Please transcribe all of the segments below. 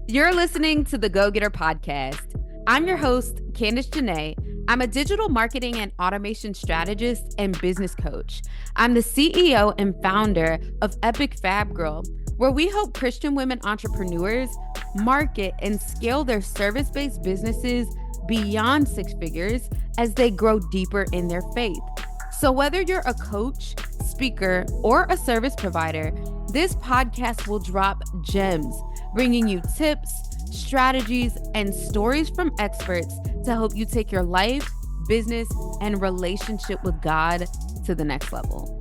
You're listening to the Go Getter Podcast. I'm your host, Candice Janae. I'm a digital marketing and automation strategist and business coach. I'm the CEO and founder of Epic Fab Girl, where we help Christian women entrepreneurs market and scale their service-based businesses beyond six figures as they grow deeper in their faith. So whether you're a coach, speaker, or a service provider, this podcast will drop gems, bringing you tips, strategies, and stories from experts to help you take your life, business, and relationship with God to the next level.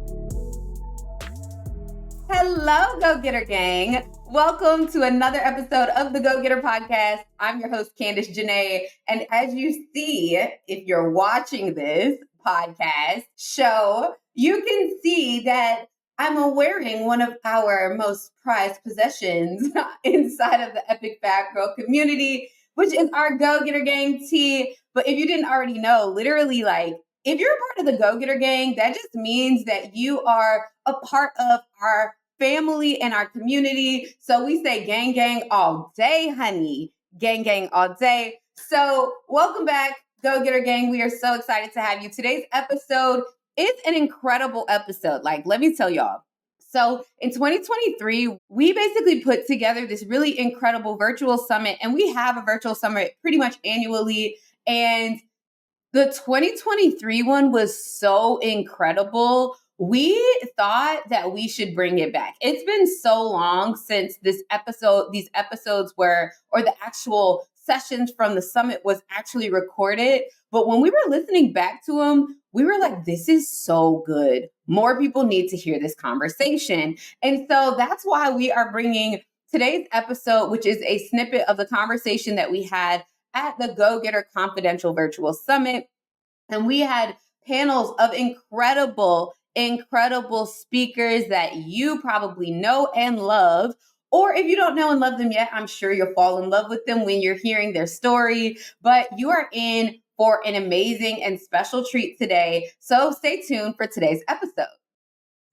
Hello, Go Getter Gang. Welcome to another episode of the Go Getter Podcast. I'm your host, Candice Janae. And as you see, if you're watching this podcast show, you can see that I'm wearing one of our most prized possessions inside of the Epic Fab Girl community, which is our Go Getter Gang tee. But if you didn't already know, literally, if you're a part of the Go Getter Gang, that just means that you are a part of our family and our community. So we say gang, gang all day, honey. Gang, gang all day. So welcome back, Go Getter Gang. We are so excited to have you. Today's episode is an incredible episode. Let me tell y'all. So in 2023, we basically put together this really incredible virtual summit, and we have a virtual summit pretty much annually. And the 2023 one was so incredible. We thought that we should bring it back. It's been so long since these episodes or the actual sessions from the summit was actually recorded. But when we were listening back to them, we were like, this is so good. More people need to hear this conversation. And so that's why we are bringing today's episode, which is a snippet of the conversation that we had at the Go Getter Confidential Virtual Summit. And we had panels of incredible speakers that you probably know and love. Or if you don't know and love them yet, I'm sure you'll fall in love with them when you're hearing their story. But you are in for an amazing and special treat today. So stay tuned for today's episode.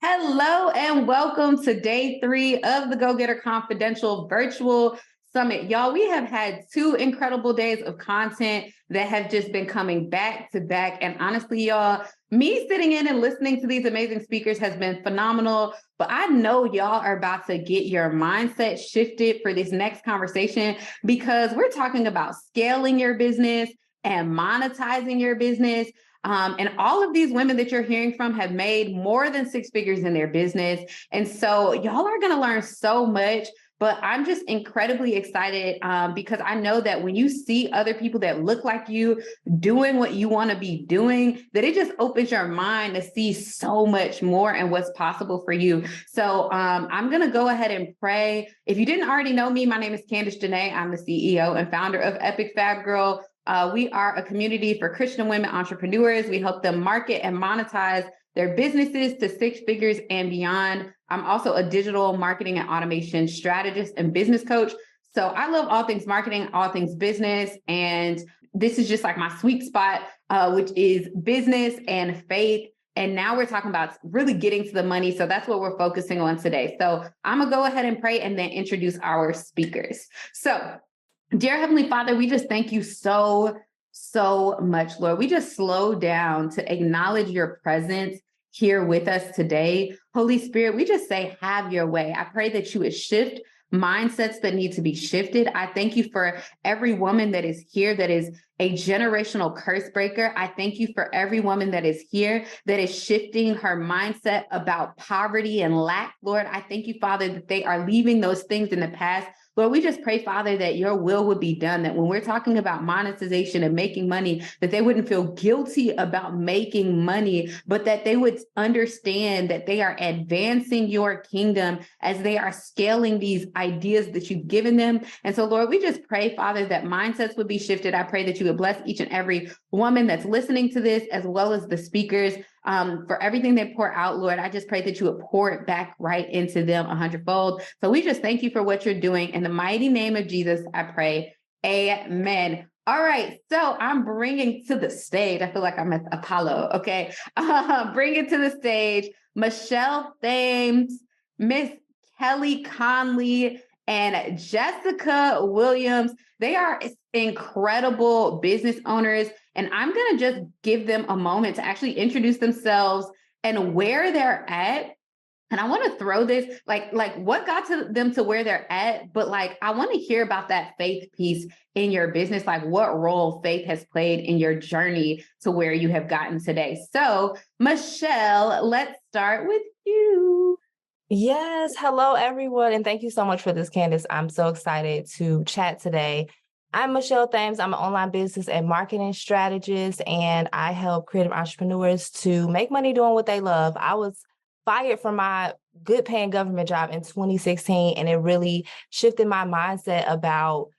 Hello and welcome to day 3 of the Go Getter Confidential Virtual Summit. Y'all, we have had 2 incredible days of content that have just been coming back to back. And honestly, y'all, me sitting in and listening to these amazing speakers has been phenomenal. But I know y'all are about to get your mindset shifted for this next conversation, because we're talking about scaling your business and monetizing your business. And all of these women that you're hearing from have made more than 6 figures in their business. And so y'all are going to learn so much. But I'm just incredibly excited because I know that when you see other people that look like you doing what you want to be doing, that it just opens your mind to see so much more and what's possible for you. So I'm going to go ahead and pray. If you didn't already know me, my name is Candice Janae. I'm the CEO and founder of Epic Fab Girl. We are a community for Christian women entrepreneurs. We help them market and monetize their businesses to 6 figures and beyond. I'm also a digital marketing and automation strategist and business coach. So I love all things marketing, all things business. And this is just like my sweet spot, which is business and faith. And now we're talking about really getting to the money. So that's what we're focusing on today. So I'm going to go ahead and pray and then introduce our speakers. So, dear Heavenly Father, we just thank you so much, Lord. We just slow down to acknowledge your presence here with us today. Holy Spirit, we just say, have your way. I pray that you would shift mindsets that need to be shifted. I thank you for every woman that is here that is a generational curse breaker. I thank you for every woman that is here that is shifting her mindset about poverty and lack. Lord, I thank you, Father, that they are leaving those things in the past. Lord, we just pray, Father, that your will would be done, that when we're talking about monetization and making money, that they wouldn't feel guilty about making money, but that they would understand that they are advancing your kingdom as they are scaling these ideas that you've given them. And so, Lord, we just pray, Father, that mindsets would be shifted. I pray that you would bless each and every woman that's listening to this, as well as the speakers. For everything they pour out, Lord, I just pray that you would pour it back right into them 100-fold. So we just thank you for what you're doing. In the mighty name of Jesus, I pray. Amen. All right. So I'm bringing to the stage, I feel like I'm at Apollo. Okay. Bringing to the stage, Michelle Thames, Miss Kelly Conley, and Jessica Williams. They are incredible business owners. And I'm going to just give them a moment to actually introduce themselves and where they're at. And I want to throw this, like what got to them to where they're at, but like, I want to hear about that faith piece in your business, like what role faith has played in your journey to where you have gotten today. So Michelle, let's start with you. Yes. Hello, everyone. And thank you so much for this, Candace. I'm so excited to chat today. I'm Michelle Thames. I'm an online business and marketing strategist, and I help creative entrepreneurs to make money doing what they love. I was fired from my good paying government job in 2016, and it really shifted my mindset about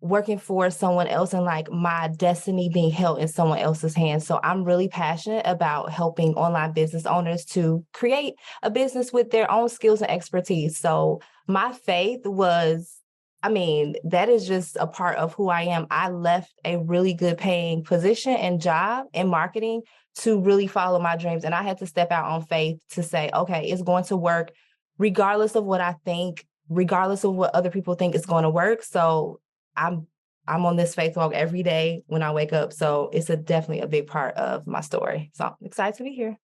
working for someone else and like my destiny being held in someone else's hands. So I'm really passionate about helping online business owners to create a business with their own skills and expertise. So my faith was, that is just a part of who I am. I left a really good paying position and job in marketing to really follow my dreams. And I had to step out on faith to say, okay, it's going to work regardless of what I think, regardless of what other people think is going to work. So I'm on this faith walk every day when I wake up. So it's definitely a big part of my story. So I'm excited to be here.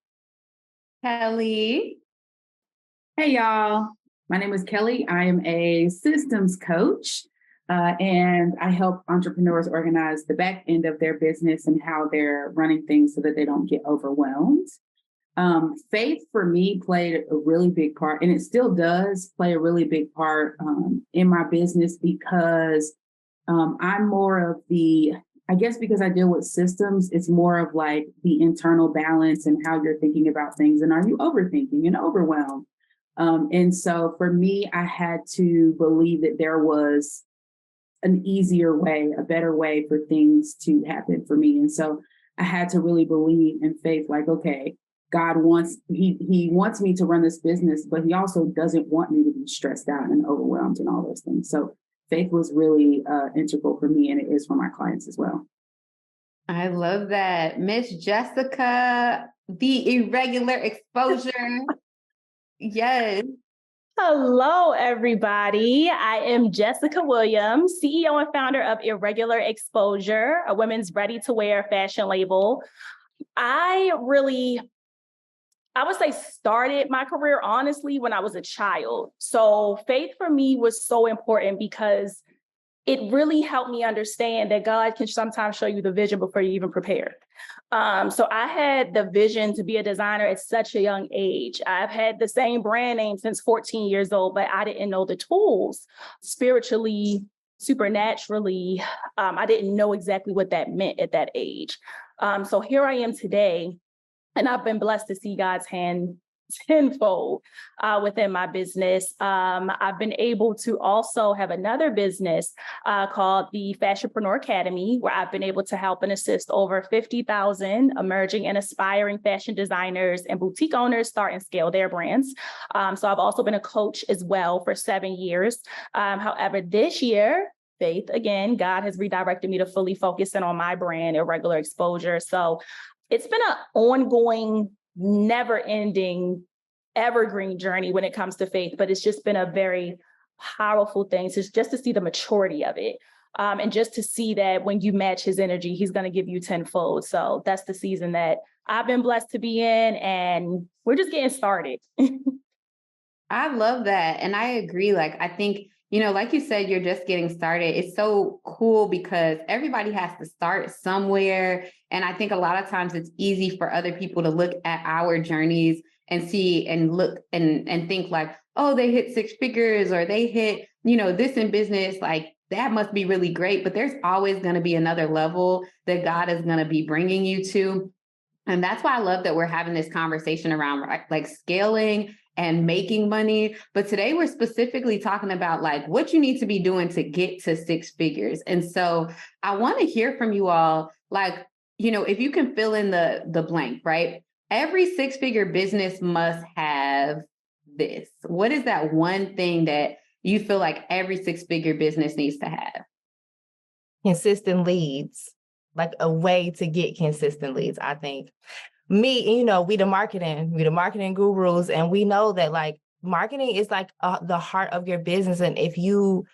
Kelly. Hey, y'all. My name is Kelly. I am a systems coach, and I help entrepreneurs organize the back end of their business and how they're running things so that they don't get overwhelmed. Faith for me played a really big part, and it still does play a really big part in my business because I'm more of I guess because I deal with systems, it's more of like the internal balance and how you're thinking about things. And are you overthinking and overwhelmed? And so for me, I had to believe that there was an easier way, a better way for things to happen for me. And so I had to really believe in faith, like, okay, God wants, he wants me to run this business, but he also doesn't want me to be stressed out and overwhelmed and all those things. So faith was really integral for me, and it is for my clients as well. I love that. Miss Jessica, the irregular exposure. Yes. Hello, everybody. I am Jessica Williams, CEO and founder of Irregular Exposure, a women's ready-to-wear fashion label. I would say started my career, honestly, when I was a child. So faith for me was so important because it really helped me understand that God can sometimes show you the vision before you even prepare. So I had the vision to be a designer at such a young age. I've had the same brand name since 14 years old, but I didn't know the tools spiritually, supernaturally. I didn't know exactly what that meant at that age. So here I am today, and I've been blessed to see God's hand tenfold within my business. I've been able to also have another business called the Fashionpreneur Academy, where I've been able to help and assist over 50,000 emerging and aspiring fashion designers and boutique owners start and scale their brands. So I've also been a coach as well for 7 years. However, this year, faith, again, God has redirected me to fully focus in on my brand, Irregular Exposure. So it's been an ongoing, never-ending, evergreen journey when it comes to faith, but it's just been a very powerful thing just to see the maturity of it. And just to see that when you match his energy, he's going to give you tenfold. So that's the season that I've been blessed to be in, and we're just getting started. I love that. And I agree. Like, I think, like you said, you're just getting started. It's so cool because everybody has to start somewhere. And I think a lot of times it's easy for other people to look at our journeys and see and look and think like, oh, they hit 6 figures or they hit, this in business, like that must be really great. But there's always going to be another level that God is going to be bringing you to. And that's why I love that we're having this conversation around like scaling and making money. But today we're specifically talking about like what you need to be doing to get to 6 figures. And so I want to hear from you all, like, if you can fill in the blank, right? Every 6-figure business must have this. What is that one thing that you feel like every 6-figure business needs to have? Consistent leads, like a way to get consistent leads, I think. We the marketing gurus, and we know that like marketing is like the heart of your business. And if you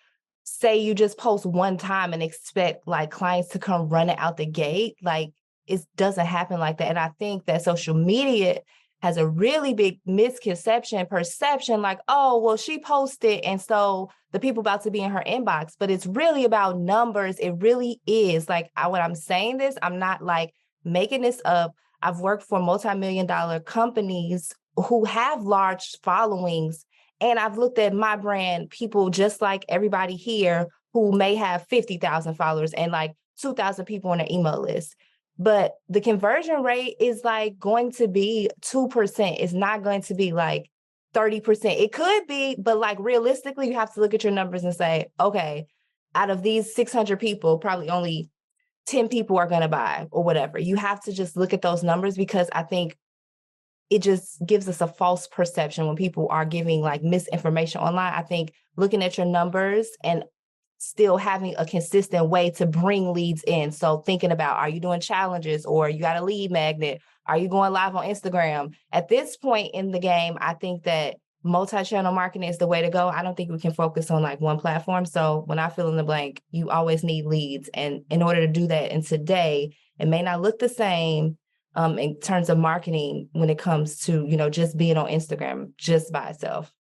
say you just post one time and expect like clients to come running out the gate, like it doesn't happen like that. And I think that social media has a really big perception, like, oh, well, she posted, and so the people about to be in her inbox. But it's really about numbers. It really is. Like, when I'm saying this, I'm not like making this up. I've worked for multi-million-dollar companies who have large followings, and I've looked at my brand, people just like everybody here who may have 50,000 followers and like 2,000 people on their email list. But the conversion rate is like going to be 2%. It's not going to be like 30%. It could be, but like realistically, you have to look at your numbers and say, okay, out of these 600 people, probably only 10 people are going to buy or whatever. You have to just look at those numbers, because I think it just gives us a false perception when people are giving like misinformation online. I think looking at your numbers and still having a consistent way to bring leads in. So thinking about, are you doing challenges, or you got a lead magnet? Are you going live on Instagram? At this point in the game, I think that multi-channel marketing is the way to go. I don't think we can focus on like one platform. So when I fill in the blank, you always need leads. And in order to do that, and today, it may not look the same in terms of marketing when it comes to, just being on Instagram just by itself.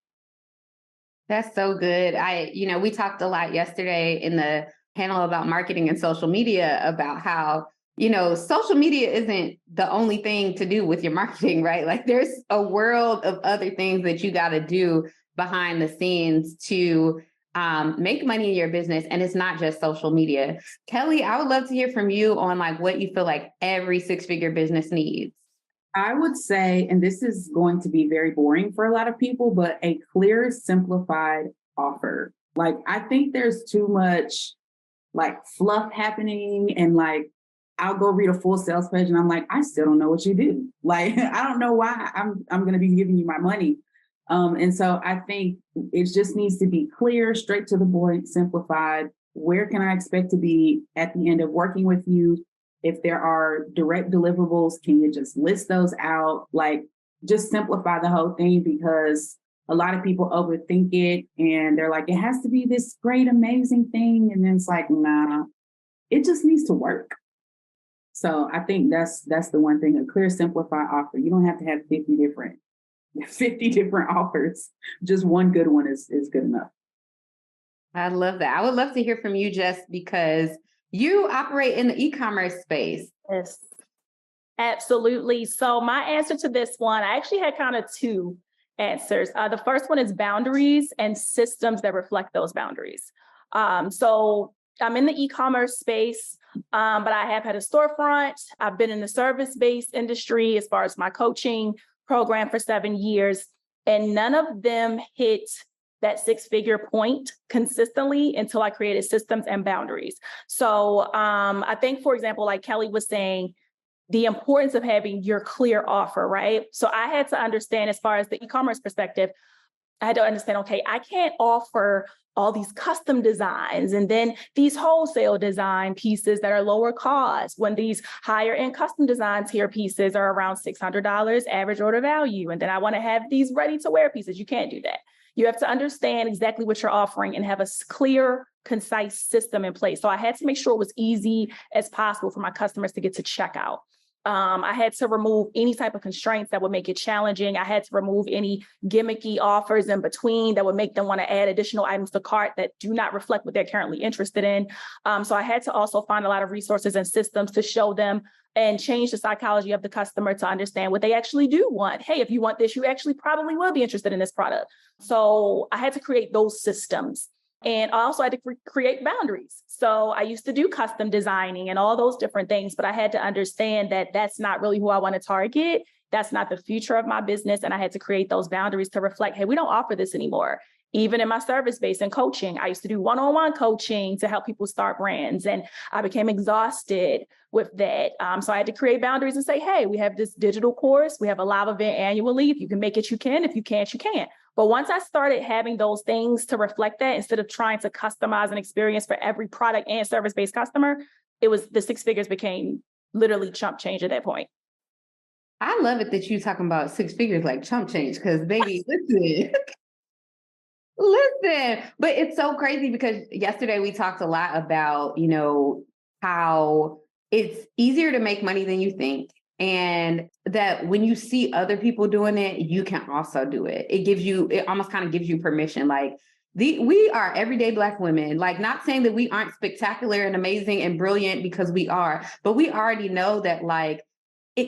That's so good. We talked a lot yesterday in the panel about marketing and social media about how, social media isn't the only thing to do with your marketing, right? Like there's a world of other things that you got to do behind the scenes to make money in your business. And it's not just social media. Kelly, I would love to hear from you on like what you feel like every six-figure business needs. I would say, and this is going to be very boring for a lot of people, but a clear, simplified offer. Like, I think there's too much like fluff happening, and like, I'll go read a full sales page and I'm like, I still don't know what you do. Like, I don't know why I'm going to be giving you my money. And so I think it just needs to be clear, straight to the point, simplified. Where can I expect to be at the end of working with you? If there are direct deliverables, can you just list those out? Like, just simplify the whole thing, because a lot of people overthink it and they're like, it has to be this great, amazing thing. And then it's like, nah, it just needs to work. So I think that's the one thing, a clear, simplified offer. You don't have to have 50 different offers. Just one good one is good enough. I love that. I would love to hear from you, Jess, because you operate in the e-commerce space. Yes, absolutely. So my answer to this one, I actually had kind of two answers. The first one is boundaries and systems that reflect those boundaries. So I'm in the e-commerce space, but I have had a storefront. I've been in the service-based industry as far as my coaching program for 7 years, and none of them hit that six-figure point consistently until I created systems and boundaries. So I think, for example, like Kelly was saying, the importance of having your clear offer, right? So I had to understand, as far as the e-commerce perspective, I had to understand, okay, I can't offer all these custom designs and then these wholesale design pieces that are lower cost when these higher end custom designs here pieces are around $600 average order value. And then I want to have these ready to wear pieces. You can't do that. You have to understand exactly what you're offering and have a clear, concise system in place. So I had to make sure it was easy as possible for my customers to get to checkout. I had to remove any type of constraints that would make it challenging. I had to remove any gimmicky offers in between that would make them want to add additional items to cart that do not reflect what they're currently interested in. So I had to also find a lot of resources and systems to show them and change the psychology of the customer to understand what they actually do want. Hey, if you want this, you actually probably will be interested in this product. So I had to create those systems. And I also had to create boundaries. So I used to do custom designing and all those different things, but I had to understand that that's not really who I want to target. That's not the future of my business. And I had to create those boundaries to reflect, hey, we don't offer this anymore. Even in my service base and coaching, I used to do one-on-one coaching to help people start brands. And I became exhausted with that. So I had to create boundaries and say, hey, we have this digital course. We have a live event annually. If you can make it, you can. If you can't, you can't. But once I started having those things to reflect that, instead of trying to customize an experience for every product and service-based customer, it was the six figures became literally chump change at that point. I love it that you talking about six figures like chump change, because baby, listen, Listen, but it's so crazy because yesterday we talked a lot about, how it's easier to make money than you think. And that when you see other people doing it, you can also do it. It almost kind of gives you permission. Like we are everyday Black women, like not saying that we aren't spectacular and amazing and brilliant, because we are, but we already know that, like,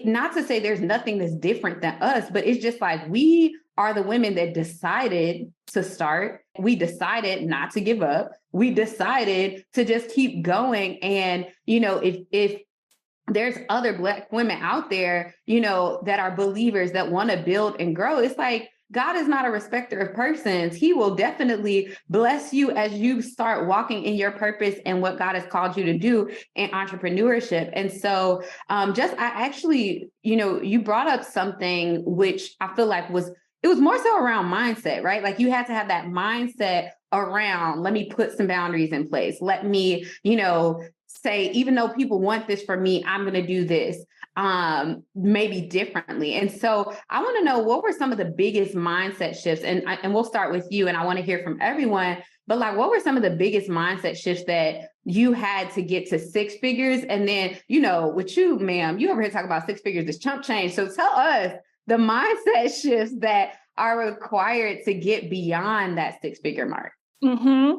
not to say there's nothing that's different than us, but it's just like we are the women that decided to start. We decided not to give up. We decided to just keep going. And, if there's other Black women out there, that are believers that want to build and grow, it's like, God is not a respecter of persons. He will definitely bless you as you start walking in your purpose and what God has called you to do in entrepreneurship. And so you brought up something which I feel like it was more so around mindset, right? Like you had to have that mindset around, let me put some boundaries in place. Let me, say, even though people want this for me, I'm going to do this maybe differently. And so I want to know, what were some of the biggest mindset shifts? And we'll start with you, and I want to hear from everyone, but like, what were some of the biggest mindset shifts that you had to get to six figures? And then, with you, ma'am, you over here talking about six figures is chump change. So tell us the mindset shifts that are required to get beyond that six-figure mark. Mm-hmm.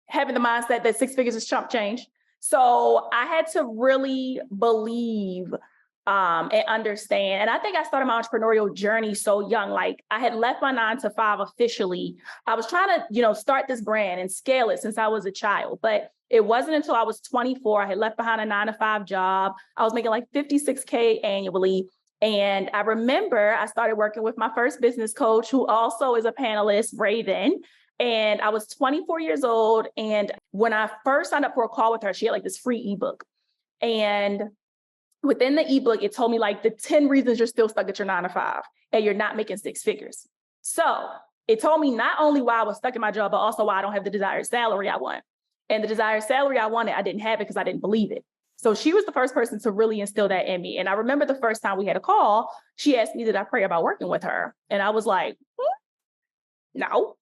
Having the mindset that six figures is chump change. So I had to really believe and understand. And I think I started my entrepreneurial journey so young. Like I had left my 9-to-5 officially. I was trying to, start this brand and scale it since I was a child. But it wasn't until I was 24, I had left behind a 9-to-5 job. I was making like $56K annually. And I remember I started working with my first business coach, who also is a panelist, Raven. And I was 24 years old. And when I first signed up for a call with her, she had like this free ebook. And within the ebook, it told me like the 10 reasons you're still stuck at your 9-to-5 and you're not making six figures. So it told me not only why I was stuck in my job, but also why I don't have the desired salary I want. And the desired salary I wanted, I didn't have it because I didn't believe it. So she was the first person to really instill that in me. And I remember the first time we had a call, she asked me, did I pray about working with her? And I was like, no.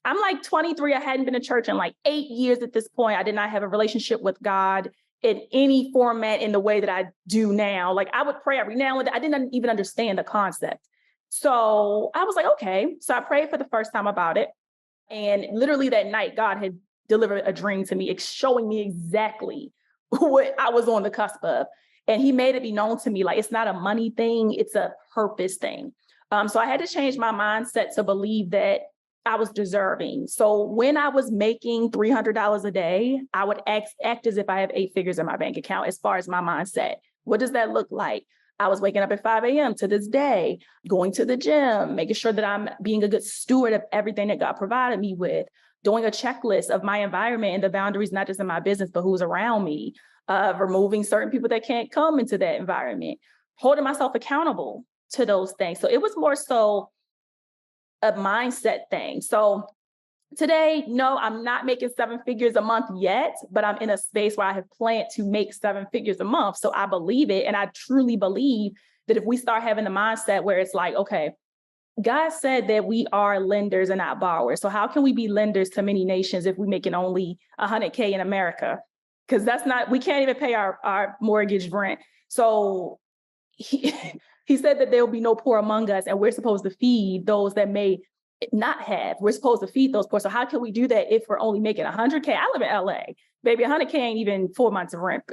I'm like 23. I hadn't been to church in like 8 years at this point. I did not have a relationship with God in any format in the way that I do now. Like I would pray every now and then. I didn't even understand the concept. So I was like, okay. So I prayed for the first time about it. And literally that night, God had delivered a dream to me, showing me exactly what I was on the cusp of. And he made it be known to me, like, it's not a money thing, it's a purpose thing. So I had to change my mindset to believe that I was deserving. So when I was making $300 a day, I would act as if I have 8 figures in my bank account as far as my mindset. What does that look like? I was waking up at 5 a.m. to this day, going to the gym, making sure that I'm being a good steward of everything that God provided me with, doing a checklist of my environment and the boundaries, not just in my business, but who's around me, removing certain people that can't come into that environment, holding myself accountable to those things. So it was more so a mindset thing. So today, no, I'm not making 7 figures a month yet, but I'm in a space where I have planned to make 7 figures a month. So I believe it. And I truly believe that if we start having the mindset where it's like, okay, God said that we are lenders and not borrowers. So how can we be lenders to many nations if we're making only 100K in America? Because we can't even pay our mortgage rent. So he said that there will be no poor among us, and we're supposed to feed those that may not have. We're supposed to feed those poor. So how can we do that if we're only making 100K? I live in LA. Baby, 100K ain't even 4 months of rent,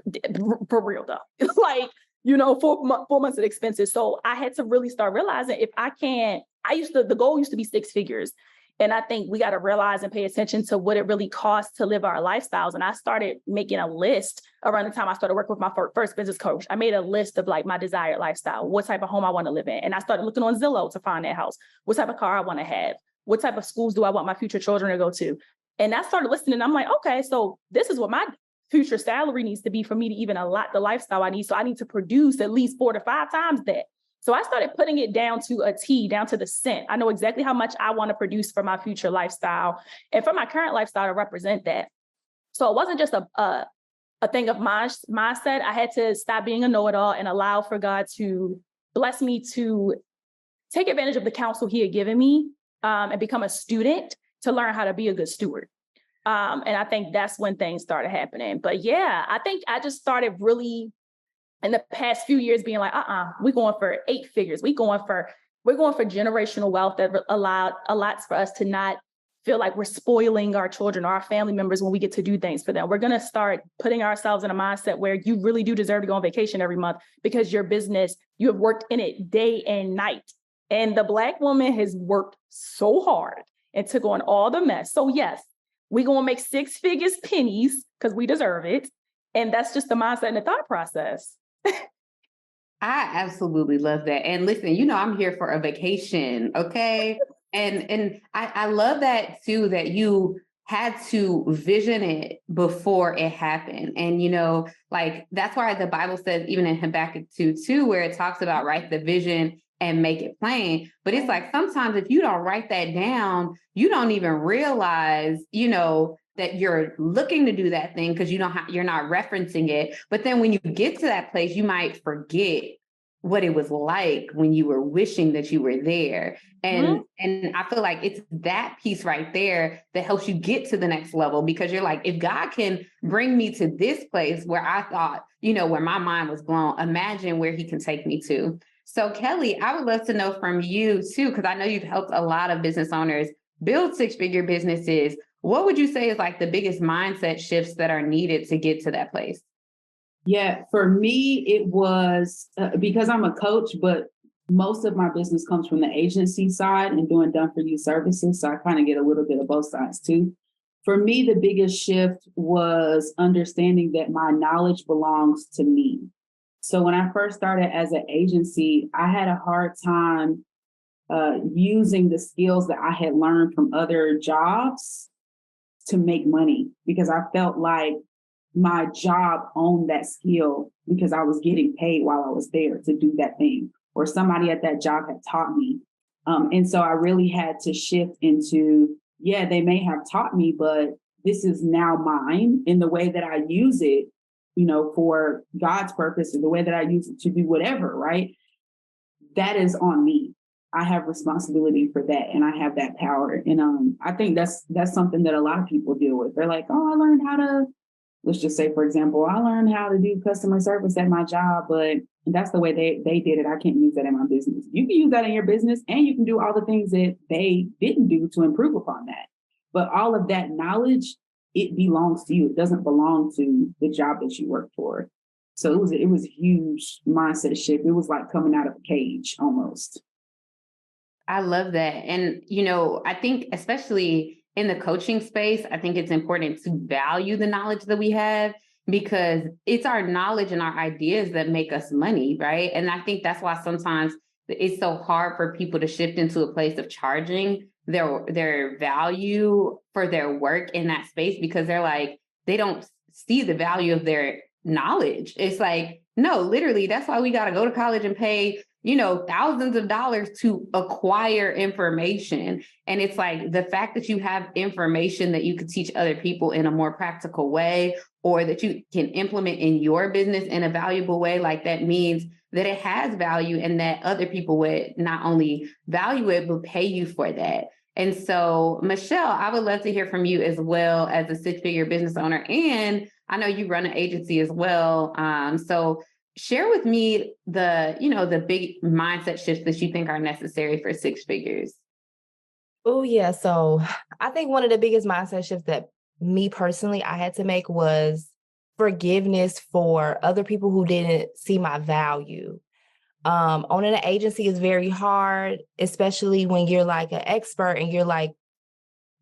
for real though. Like, 4 months of expenses. So I had to really start realizing if I can't, the goal used to be 6 figures. And I think we got to realize and pay attention to what it really costs to live our lifestyles. And I started making a list around the time I started working with my first business coach. I made a list of like my desired lifestyle, what type of home I want to live in. And I started looking on Zillow to find that house, what type of car I want to have, what type of schools do I want my future children to go to. And I started listening. And I'm like, okay, so this is what my future salary needs to be for me to even allot the lifestyle I need. So I need to produce at least 4 to 5 times that. So I started putting it down to a T, down to the cent. I know exactly how much I want to produce for my future lifestyle and for my current lifestyle to represent that. So it wasn't just a thing of my mindset. I had to stop being a know-it-all and allow for God to bless me to take advantage of the counsel he had given me and become a student to learn how to be a good steward. And I think that's when things started happening. But yeah, I think I just started really in the past few years being like, we're going for 8 figures. We're going for generational wealth that allows for us to not feel like we're spoiling our children or our family members when we get to do things for them. We're going to start putting ourselves in a mindset where you really do deserve to go on vacation every month because your business, you have worked in it day and night. And the Black woman has worked so hard and took on all the mess. So yes, we're going to make 6 figures pennies because we deserve it. And that's just the mindset and the thought process. I absolutely love that. And listen, I'm here for a vacation, okay? And I love that too, that you had to vision it before it happened. And, that's why the Bible says, even in Habakkuk 2, where it talks about write the vision and make it plain. But it's like, sometimes if you don't write that down, you don't even realize, that you're looking to do that thing because you're not referencing it. But then when you get to that place, you might forget what it was like when you were wishing that you were there. And I feel like it's that piece right there that helps you get to the next level, because you're like, if God can bring me to this place where I thought, where my mind was blown, imagine where he can take me to. So Kelly, I would love to know from you too, because I know you've helped a lot of business owners build 6-figure businesses. What would you say is like the biggest mindset shifts that are needed to get to that place? Yeah, for me, it was because I'm a coach, but most of my business comes from the agency side and doing done-for-you services. So I kind of get a little bit of both sides too. For me, the biggest shift was understanding that my knowledge belongs to me. So when I first started as an agency, I had a hard time using the skills that I had learned from other jobs to make money, because I felt like my job owned that skill because I was getting paid while I was there to do that thing, or somebody at that job had taught me. And so I really had to shift into, they may have taught me, but this is now mine in the way that I use it, for God's purpose, or the way that I use it to do whatever, right? That is on me. I have responsibility for that, and I have that power. And I think that's something that a lot of people deal with. They're like, oh, I learned how to, let's just say, for example, I learned how to do customer service at my job, but that's the way they did it. I can't use that in my business. You can use that in your business, and you can do all the things that they didn't do to improve upon that. But all of that knowledge, it belongs to you. It doesn't belong to the job that you work for. So it was a huge mindset shift. It was like coming out of a cage almost. I love that. And, I think especially in the coaching space, I think it's important to value the knowledge that we have, because it's our knowledge and our ideas that make us money, right? And I think that's why sometimes it's so hard for people to shift into a place of charging their value for their work in that space, because they're like, they don't see the value of their knowledge. It's like, no, literally, that's why we got to go to college and pay thousands of dollars to acquire information. And it's like the fact that you have information that you could teach other people in a more practical way, or that you can implement in your business in a valuable way, like that means that it has value, and that other people would not only value it, but pay you for that. And so, Michelle, I would love to hear from you as well as a 6-figure business owner. And I know you run an agency as well. So share with me the big mindset shifts that you think are necessary for 6 figures. Oh, yeah. So I think one of the biggest mindset shifts that me personally I had to make was forgiveness for other people who didn't see my value. Owning an agency is very hard, especially when you're like an expert and you're like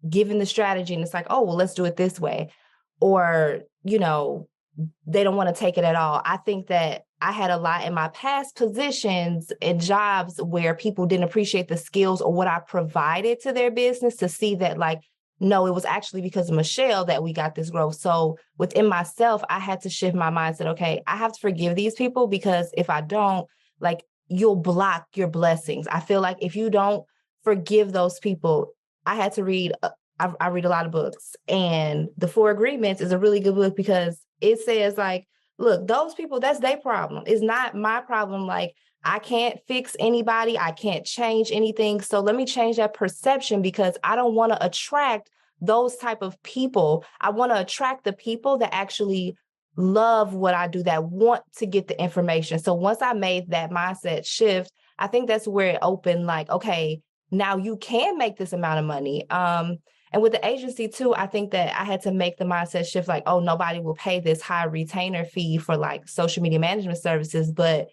given the strategy and it's like, oh, well, let's do it this way. Or, they don't want to take it at all. I think that I had a lot in my past positions and jobs where people didn't appreciate the skills or what I provided to their business, to see that like, no, it was actually because of Michelle that we got this growth. So within myself, I had to shift my mindset. Okay, I have to forgive these people, because if I don't, like, you'll block your blessings. I feel like if you don't forgive those people, I had to read, I read a lot of books, and The 4 Agreements is a really good book, because it says like, look, those people, that's their problem. It's not my problem. Like, I can't fix anybody. I can't change anything. So let me change that perception because I don't want to attract those type of people. I want to attract the people that actually love what I do, that want to get the information. So once I made that mindset shift, I think that's where it opened like, okay, now you can make this amount of money. And with the agency too, I think that I had to make the mindset shift like, oh, nobody will pay this high retainer fee for like social media management services. But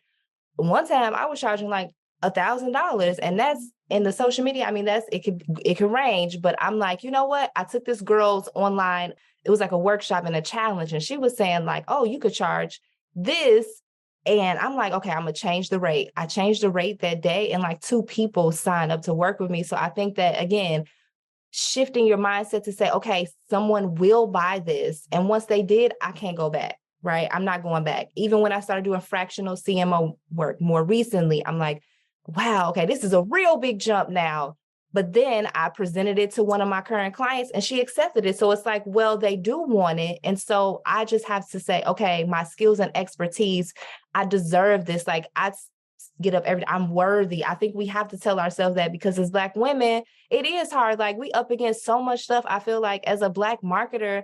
one time I was charging like $1,000, and that's in the social media. I mean, it could range, but I'm like, you know what? I took this girl's online. It was like a workshop and a challenge. And she was saying like, oh, you could charge this. And I'm like, okay, I'm gonna change the rate. I changed the rate that day, and like 2 people signed up to work with me. So I think that again, shifting your mindset to say, okay, someone will buy this. And once they did, I can't go back, right? I'm not going back. Even when I started doing fractional CMO work more recently, I'm like, wow, okay, this is a real big jump now. But then I presented it to one of my current clients and she accepted it. So it's like, well, they do want it. And so I just have to say, okay, my skills and expertise, I deserve this. Like get up every day. I'm worthy. I think we have to tell ourselves that because as Black women, it is hard. Like we up against so much stuff. I feel like as a Black marketer,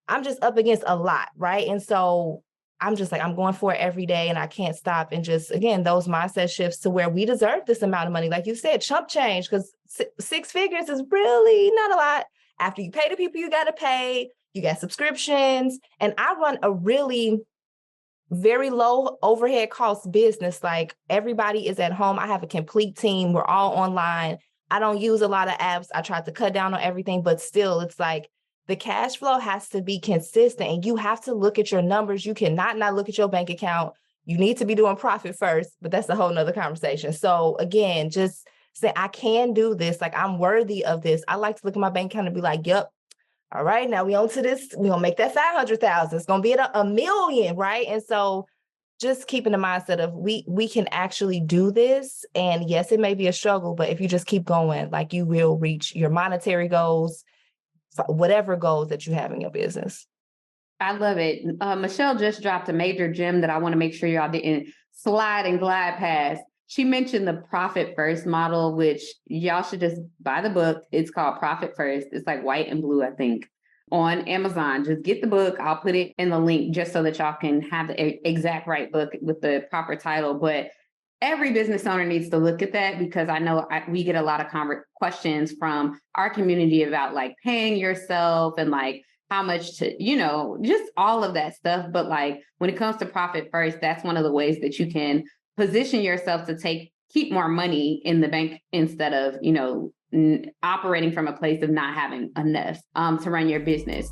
I'm just up against a lot, right? And so I'm just like, I'm going for it every day and I can't stop. And just, again, those mindset shifts to where we deserve this amount of money. Like you said, chump change, because 6 figures is really not a lot. After you pay the people you got to pay, you got subscriptions. And I run a really very low overhead cost business. Like everybody is at home. I have a complete team. We're all online. I don't use a lot of apps. I tried to cut down on everything, but still it's like the cash flow has to be consistent and you have to look at your numbers. You cannot not look at your bank account. You need to be doing profit first, but that's a whole nother conversation. So again, just say, I can do this. Like I'm worthy of this. I like to look at my bank account and be like, yep. All right, now we on to this. We're going to make that 500,000. It's going to be at a million, right? And so just keeping the mindset of we can actually do this. And yes, it may be a struggle, but if you just keep going, like you will reach your monetary goals, whatever goals that you have in your business. I love it. Michelle just dropped a major gem that I want to make sure y'all didn't slide and glide past. She mentioned the Profit First model, which y'all should just buy the book. It's called Profit First. It's like white and blue, I think, on Amazon. Just get the book. I'll put it in the link just so that y'all can have the exact right book with the proper title. But every business owner needs to look at that because I know we get a lot of questions from our community about like paying yourself and like how much to, just all of that stuff. But like when it comes to Profit First, that's one of the ways that you can position yourself to keep more money in the bank instead of, operating from a place of not having enough to run your business.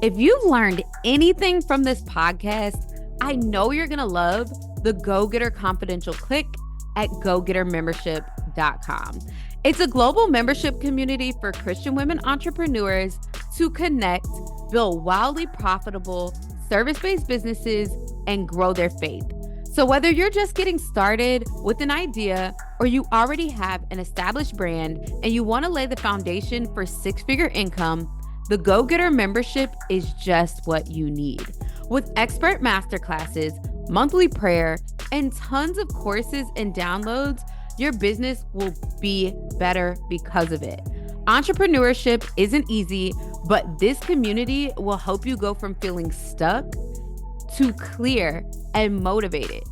If you've learned anything from this podcast, I know you're going to love the Go Getter Confidential Click at GoGetterMembership.com. It's a global membership community for Christian women entrepreneurs to connect, build wildly profitable service-based businesses, and grow their faith. So whether you're just getting started with an idea or you already have an established brand and you want to lay the foundation for 6-figure income, the Go Getter membership is just what you need. With expert masterclasses, monthly prayer, and tons of courses and downloads, your business will be better because of it. Entrepreneurship isn't easy, but this community will help you go from feeling stuck to clear and motivated.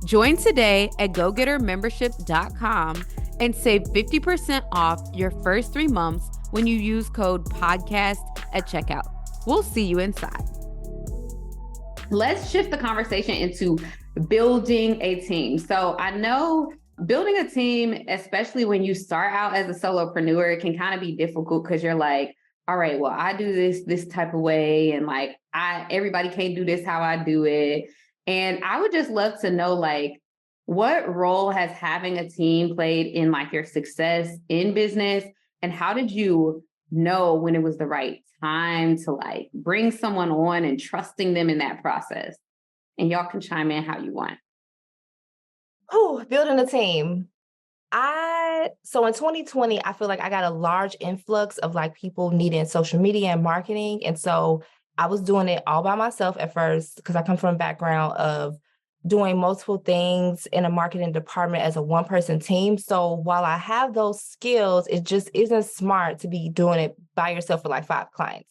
Join today at GoGetterMembership.com and save 50% off your first 3 months when you use code podcast at checkout. We'll see you inside. Let's shift the conversation into building a team. So I know building a team, especially when you start out as a solopreneur, it can kind of be difficult because you're like, all right, well, I do this type of way. And like, everybody can't do this how I do it. And I would just love to know, like, what role has having a team played in like your success in business? And how did you know when it was the right time to like bring someone on and trusting them in that process? And y'all can chime in how you want. Building a team. So in 2020, I feel like I got a large influx of like people needing social media and marketing. And so I was doing it all by myself at first because I come from a background of doing multiple things in a marketing department as a one-person team. So while I have those skills, it just isn't smart to be doing it by yourself for like 5 clients.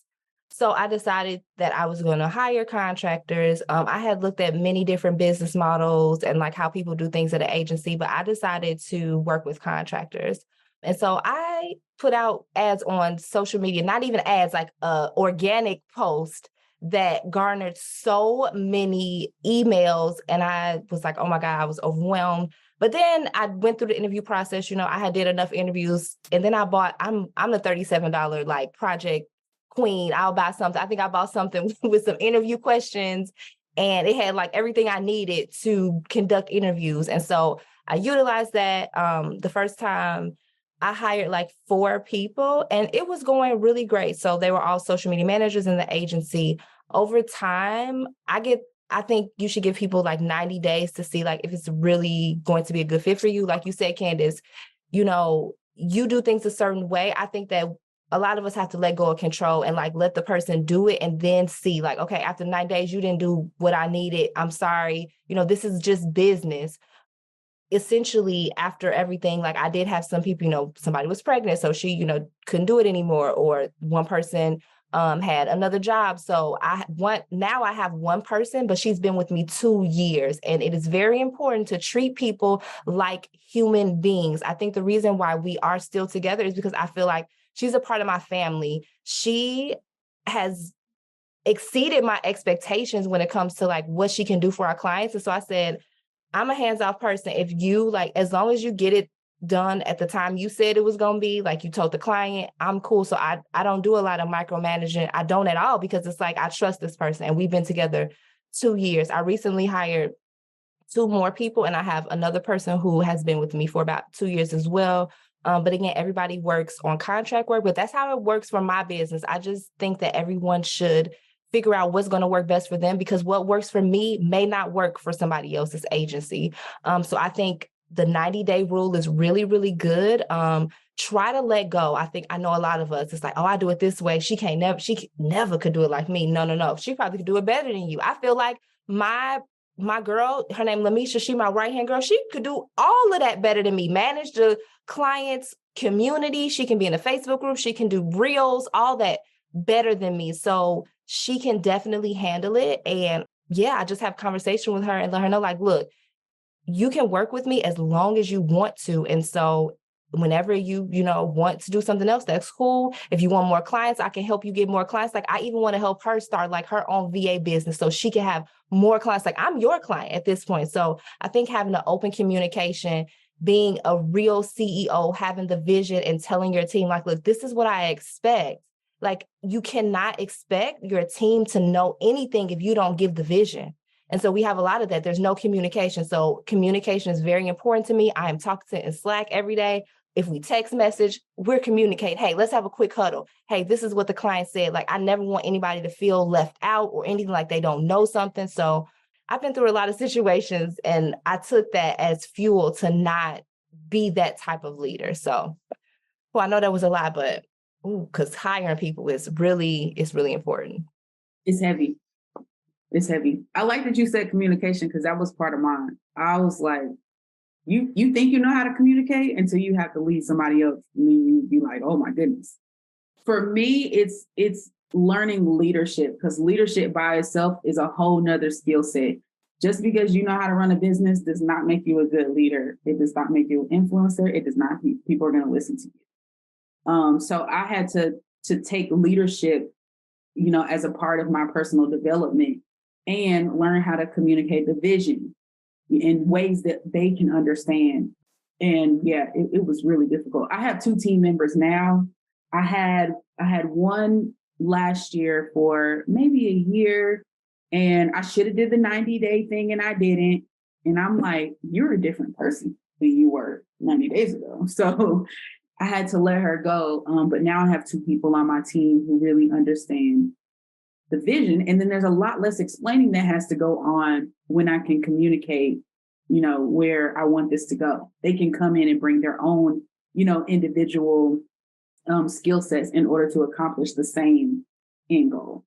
So I decided that I was going to hire contractors. I had looked at many different business models and like how people do things at an agency, but I decided to work with contractors. And so I put out ads on social media, not even ads, like an organic post that garnered so many emails. And I was like, oh my God, I was overwhelmed. But then I went through the interview process. I had did enough interviews, and then I'm the $37 like project queen. I'll buy something. I think I bought something with some interview questions, and it had like everything I needed to conduct interviews. And so I utilized that. The first time I hired like 4 people, and it was going really great. So they were all social media managers in the agency. Over time, I think you should give people like 90 days to see like if it's really going to be a good fit for you. Like you said, Candace, you do things a certain way. I think that a lot of us have to let go of control and like let the person do it and then see like, okay, after 9 days, you didn't do what I needed. I'm sorry. This is just business. Essentially, after everything, like I did have some people, somebody was pregnant, so she, couldn't do it anymore, or one person had another job. So now I have one person, but she's been with me 2 years. And it is very important to treat people like human beings. I think the reason why we are still together is because I feel like she's a part of my family. She has exceeded my expectations when it comes to like what she can do for our clients. And so I said, I'm a hands-off person. If you like, as long as you get it done at the time you said it was going to be, like you told the client, I'm cool. So I don't do a lot of micromanaging. I don't at all, because it's like, I trust this person, and we've been together 2 years. I recently hired 2 more people, and I have another person who has been with me for about 2 years as well. But again, everybody works on contract work, but that's how it works for my business. I just think that everyone should figure out what's going to work best for them, because what works for me may not work for somebody else's agency. So I think the 90-day rule is really, really good. Try to let go. I know a lot of us, it's like, oh, I do it this way. She never could do it like me. No. She probably could do it better than you. I feel like my girl, her name Lamisha, she my right-hand girl. She could do all of that better than me. Manage the clients' community. She can be in a Facebook group. She can do reels, all that better than me. So she can definitely handle it. And yeah, I just have conversation with her and let her know, like, look, you can work with me as long as you want to. And so whenever you want to do something else, that's cool. If you want more clients, I can help you get more clients. Like I even want to help her start like her own VA business so she can have more clients. Like I'm your client at this point. So I think having an open communication, being a real CEO, having the vision and telling your team, like, look, this is what I expect. Like you cannot expect your team to know anything if you don't give the vision. And so we have a lot of that. There's no communication. So communication is very important to me. I am talking in Slack every day. If we text message, we're communicating. Hey, let's have a quick huddle. Hey, this is what the client said. Like I never want anybody to feel left out or anything like they don't know something. So I've been through a lot of situations, and I took that as fuel to not be that type of leader. So, well, I know that was a lot, but because hiring people is really important. It's heavy. It's heavy. I like that you said communication, because that was part of mine. I was like, you think you know how to communicate until you have to lead somebody else. And then you be like, oh my goodness. For me, it's learning leadership, because leadership by itself is a whole nother skill set. Just because you know how to run a business does not make you a good leader. It does not make you an influencer. It does not, people are going to listen to you. So I had to take leadership, as a part of my personal development, and learn how to communicate the vision in ways that they can understand. And yeah, it was really difficult. I have 2 team members now. I had one last year for maybe a year, and I should have did the 90-day thing, and I didn't. And I'm like, you're a different person than you were 90 days ago. So I had to let her go. But now I have 2 people on my team who really understand the vision. And then there's a lot less explaining that has to go on when I can communicate, where I want this to go. They can come in and bring their own, individual skill sets in order to accomplish the same end goal.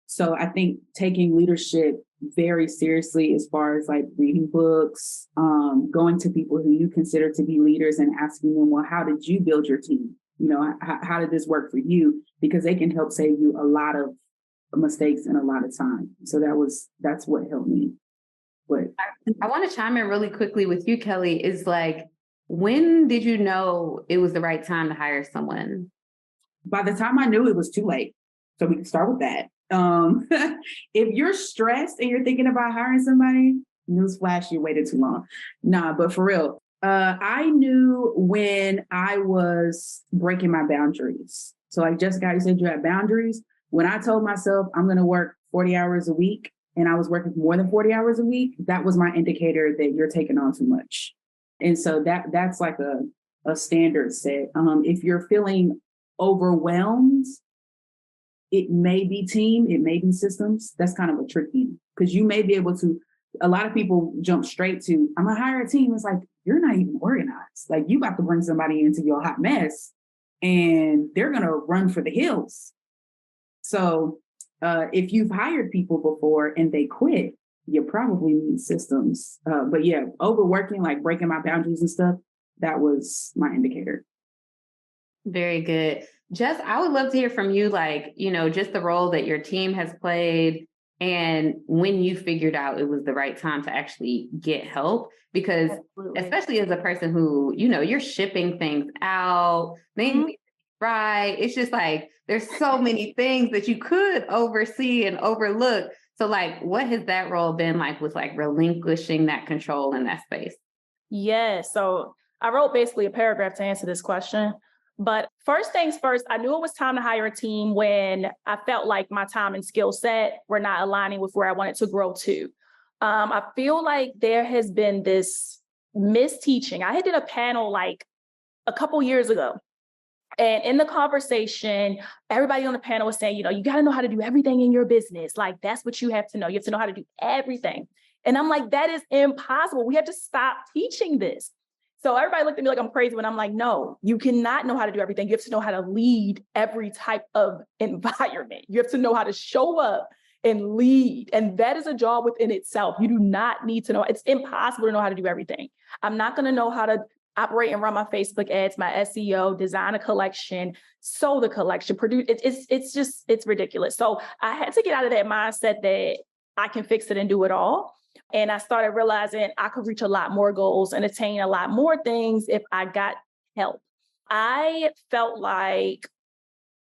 So I think taking leadership, very seriously as far as like reading books, going to people who you consider to be leaders and asking them, well, how did you build your team? You know, how did this work for you? Because they can help save you a lot of mistakes and a lot of time. So that's what helped me. But I want to chime in really quickly with you, Kelly, is like, when did you know it was the right time to hire someone? By the time I knew, it was too late. So we can start with that. If you're stressed and you're thinking about hiring somebody, newsflash, you waited too long. Nah, but for real, I knew when I was breaking my boundaries. So like Jessica, you said you had boundaries. When I told myself I'm going to work 40 hours a week and I was working more than 40 hours a week, that was my indicator that you're taking on too much. And so that's like a standard set. If you're feeling overwhelmed, it may be team, it may be systems. That's kind of a tricky, because you may be able to, a lot of people jump straight to, I'm gonna hire a team. It's like, you're not even organized. Like, you about to bring somebody into your hot mess and they're gonna run for the hills. So if you've hired people before and they quit, you probably need systems. But yeah, overworking, like breaking my boundaries and stuff, that was my indicator. Very good. Jess, I would love to hear from you, like, you know, just the role that your team has played and when you figured out it was the right time to actually get help. Because especially as a person who, you know, you're shipping things out, things right. It's just like, there's so many things that you could oversee and overlook. So like, what has that role been like with like relinquishing that control in that space? Yeah. So I wrote basically a paragraph to answer this question. But first things first, I knew it was time to hire a team when I felt like my time and skill set were not aligning with where I wanted to grow to. I feel like there has been this misteaching. I did a panel like a couple years ago. And in the conversation, everybody on the panel was saying, you know, you got to know how to do everything in your business. Like, that's what you have to know. You have to know how to do everything. And I'm like, that is impossible. We have to stop teaching this. So everybody looked at me like I'm crazy when I'm like, no, you cannot know how to do everything. You have to know how to lead every type of environment. You have to know how to show up and lead. And that is a job within itself. You do not need to know. It's impossible to know how to do everything. I'm not going to know how to operate and run my Facebook ads, my SEO, design a collection, sew the collection, produce. It's ridiculous. So I had to get out of that mindset that I can fix it and do it all. And I started realizing I could reach a lot more goals and attain a lot more things if I got help. I felt like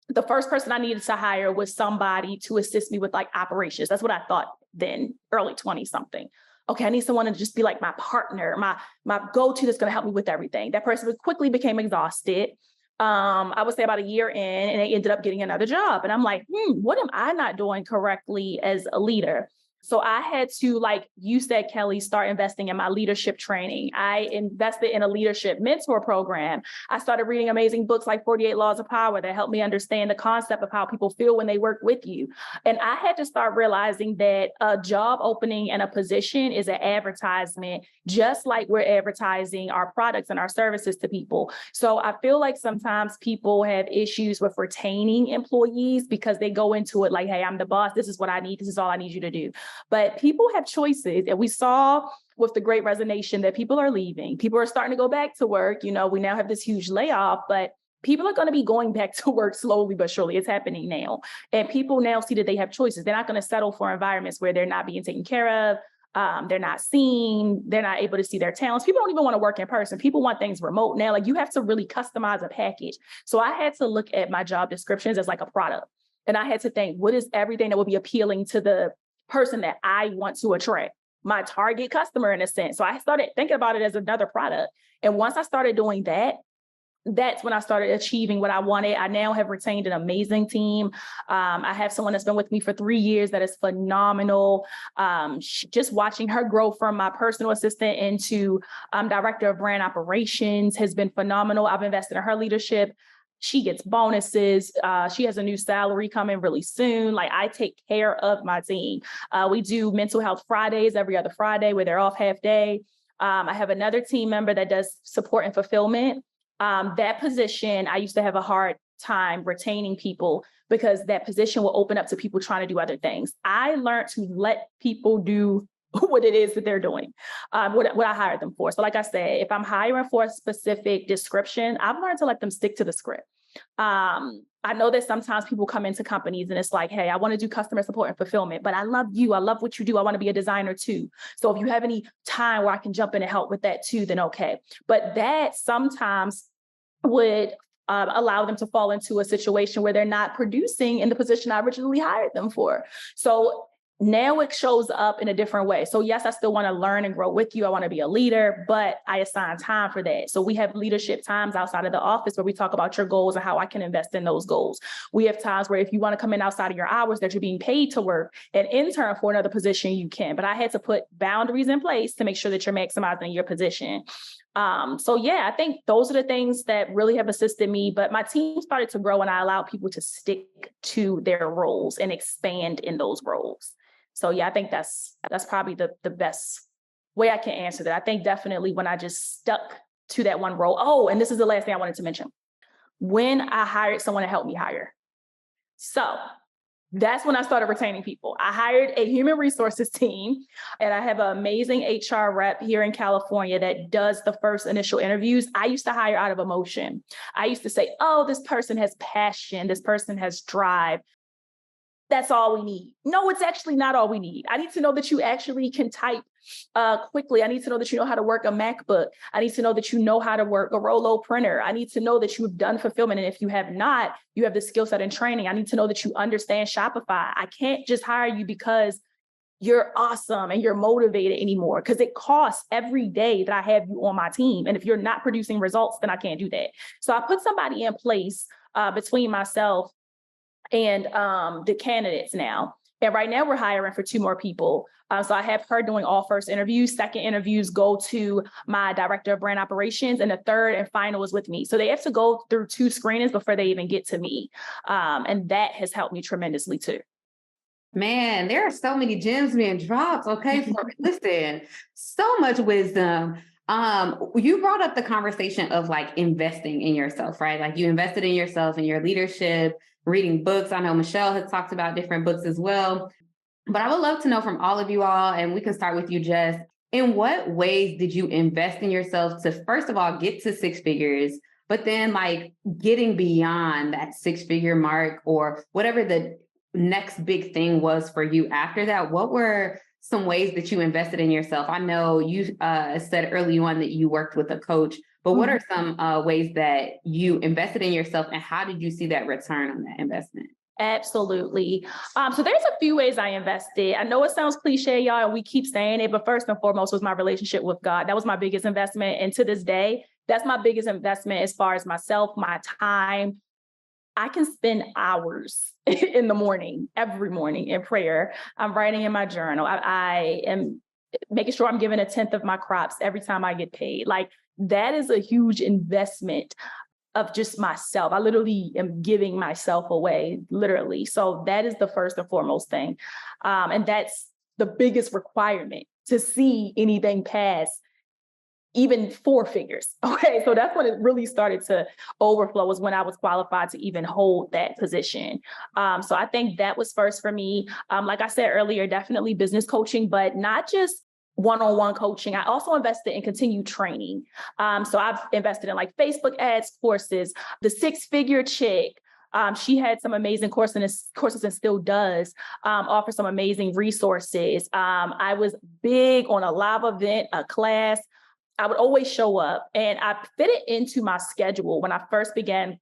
the first person I needed to hire was somebody to assist me with like operations. That's what I thought then, early 20 something. Okay, I need someone to just be like my partner, my go-to that's going to help me with everything. That person quickly became exhausted. I would say about a year in, and they ended up getting another job. And I'm like, what am I not doing correctly as a leader? So I had to, like you said, Kelly, start investing in my leadership training. I invested in a leadership mentor program. I started reading amazing books like 48 Laws of Power that helped me understand the concept of how people feel when they work with you. And I had to start realizing that a job opening and a position is an advertisement, just like we're advertising our products and our services to people. So I feel like sometimes people have issues with retaining employees because they go into it like, hey, I'm the boss. This is what I need. This is all I need you to do. But people have choices. And we saw with the Great Resignation that people are leaving. People are starting to go back to work. You know, we now have this huge layoff, but people are going to be going back to work slowly but surely. It's happening now. And people now see that they have choices. They're not going to settle for environments where they're not being taken care of. They're not seen. They're not able to see their talents. People don't even want to work in person. People want things remote now. Like, you have to really customize a package. So I had to look at my job descriptions as like a product. And I had to think, what is everything that would be appealing to the person that I want to attract, my target customer in a sense. So I started thinking about it as another product. And once I started doing that, that's when I started achieving what I wanted. I now have retained an amazing team. I have someone that's been with me for 3 years that is phenomenal. Just watching her grow from my personal assistant into director of brand operations has been phenomenal. I've invested in her leadership. She gets bonuses. She has a new salary coming really soon. Like, I take care of my team. We do mental health Fridays every other Friday where they're off half day. I have another team member that does support and fulfillment. That position, I used to have a hard time retaining people because that position will open up to people trying to do other things. I learned to let people do what it is that they're doing, what I hired them for. So like I said, if I'm hiring for a specific description, I've learned to let them stick to the script. I know that sometimes people come into companies and it's like, hey, I want to do customer support and fulfillment, but I love you. I love what you do. I want to be a designer too. So if you have any time where I can jump in and help with that too, then okay. But that sometimes would allow them to fall into a situation where they're not producing in the position I originally hired them for. So now it shows up in a different way. So yes, I still want to learn and grow with you. I want to be a leader, but I assign time for that. So we have leadership times outside of the office where we talk about your goals and how I can invest in those goals. We have times where if you want to come in outside of your hours that you're being paid to work and intern for another position, you can. But I had to put boundaries in place to make sure that you're maximizing your position. So yeah, I think those are the things that really have assisted me, but my team started to grow and I allowed people to stick to their roles and expand in those roles. So yeah, I think that's probably the best way I can answer that. I think definitely when I just stuck to that one role. Oh, and this is the last thing I wanted to mention. When I hired someone to help me hire. So that's when I started retaining people. I hired a human resources team and I have an amazing HR rep here in California that does the first initial interviews. I used to hire out of emotion. I used to say, oh, this person has passion. This person has drive. That's all we need. No, it's actually not all we need. I need to know that you actually can type quickly. I need to know that you know how to work a MacBook. I need to know that you know how to work a Rolo printer. I need to know that you've done fulfillment. And if you have not, you have the skill set and training. I need to know that you understand Shopify. I can't just hire you because you're awesome and you're motivated anymore because it costs every day that I have you on my team. And if you're not producing results, then I can't do that. So I put somebody in place between myself and the candidates now. And right now we're hiring for 2 more people. So I have her doing all first interviews. Second interviews go to my director of brand operations. And the third and final is with me. So they have to go through 2 screenings before they even get to me. And that has helped me tremendously too. Man, there are so many gems being dropped. Okay. Listen, so much wisdom. You brought up the conversation of like investing in yourself, right? Like you invested in yourself and your leadership, reading books. I know Michelle has talked about different books as well, but I would love to know from all of you all, and we can start with you, Jess, in what ways did you invest in yourself to, first of all, get to 6 figures, but then like getting beyond that 6-figure mark or whatever the next big thing was for you after that? What were some ways that you invested in yourself? I know you said early on that you worked with a coach, but what are some ways that you invested in yourself and how did you see that return on that investment? Absolutely. So there's a few ways I invested. I know it sounds cliche, y'all, and we keep saying it, but first and foremost was my relationship with God. That was my biggest investment. And to this day, that's my biggest investment as far as myself, my time. I can spend hours in the morning, every morning in prayer. I'm writing in my journal. I am making sure I'm giving 1/10 of my crops every time I get paid. Like that is a huge investment of just myself. I literally am giving myself away, literally. So that is the first and foremost thing. And that's the biggest requirement to see anything past even 4 figures. Okay. So that's when it really started to overflow, was when I was qualified to even hold that position. So I think that was first for me. Like I said earlier, definitely business coaching, but not just one-on-one coaching. I also invested in continued training. So I've invested in like Facebook ads courses, the 6-figure chick. She had some amazing courses and still does offer some amazing resources. I was big on a live event, a class. I would always show up and I fit it into my schedule. When I first began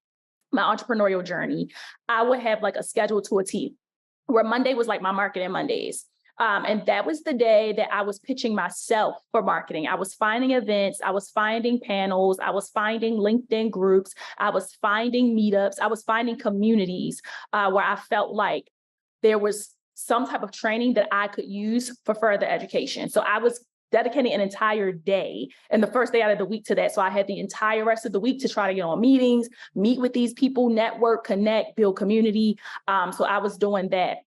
my entrepreneurial journey, I would have like a schedule to a T where Monday was like my marketing Mondays. And that was the day that I was pitching myself for marketing. I was finding events, I was finding panels, I was finding LinkedIn groups, I was finding meetups, I was finding communities where I felt like there was some type of training that I could use for further education. So I was dedicating an entire day and the first day out of the week to that. So I had the entire rest of the week to try to get on meetings, meet with these people, network, connect, build community. So I was doing that.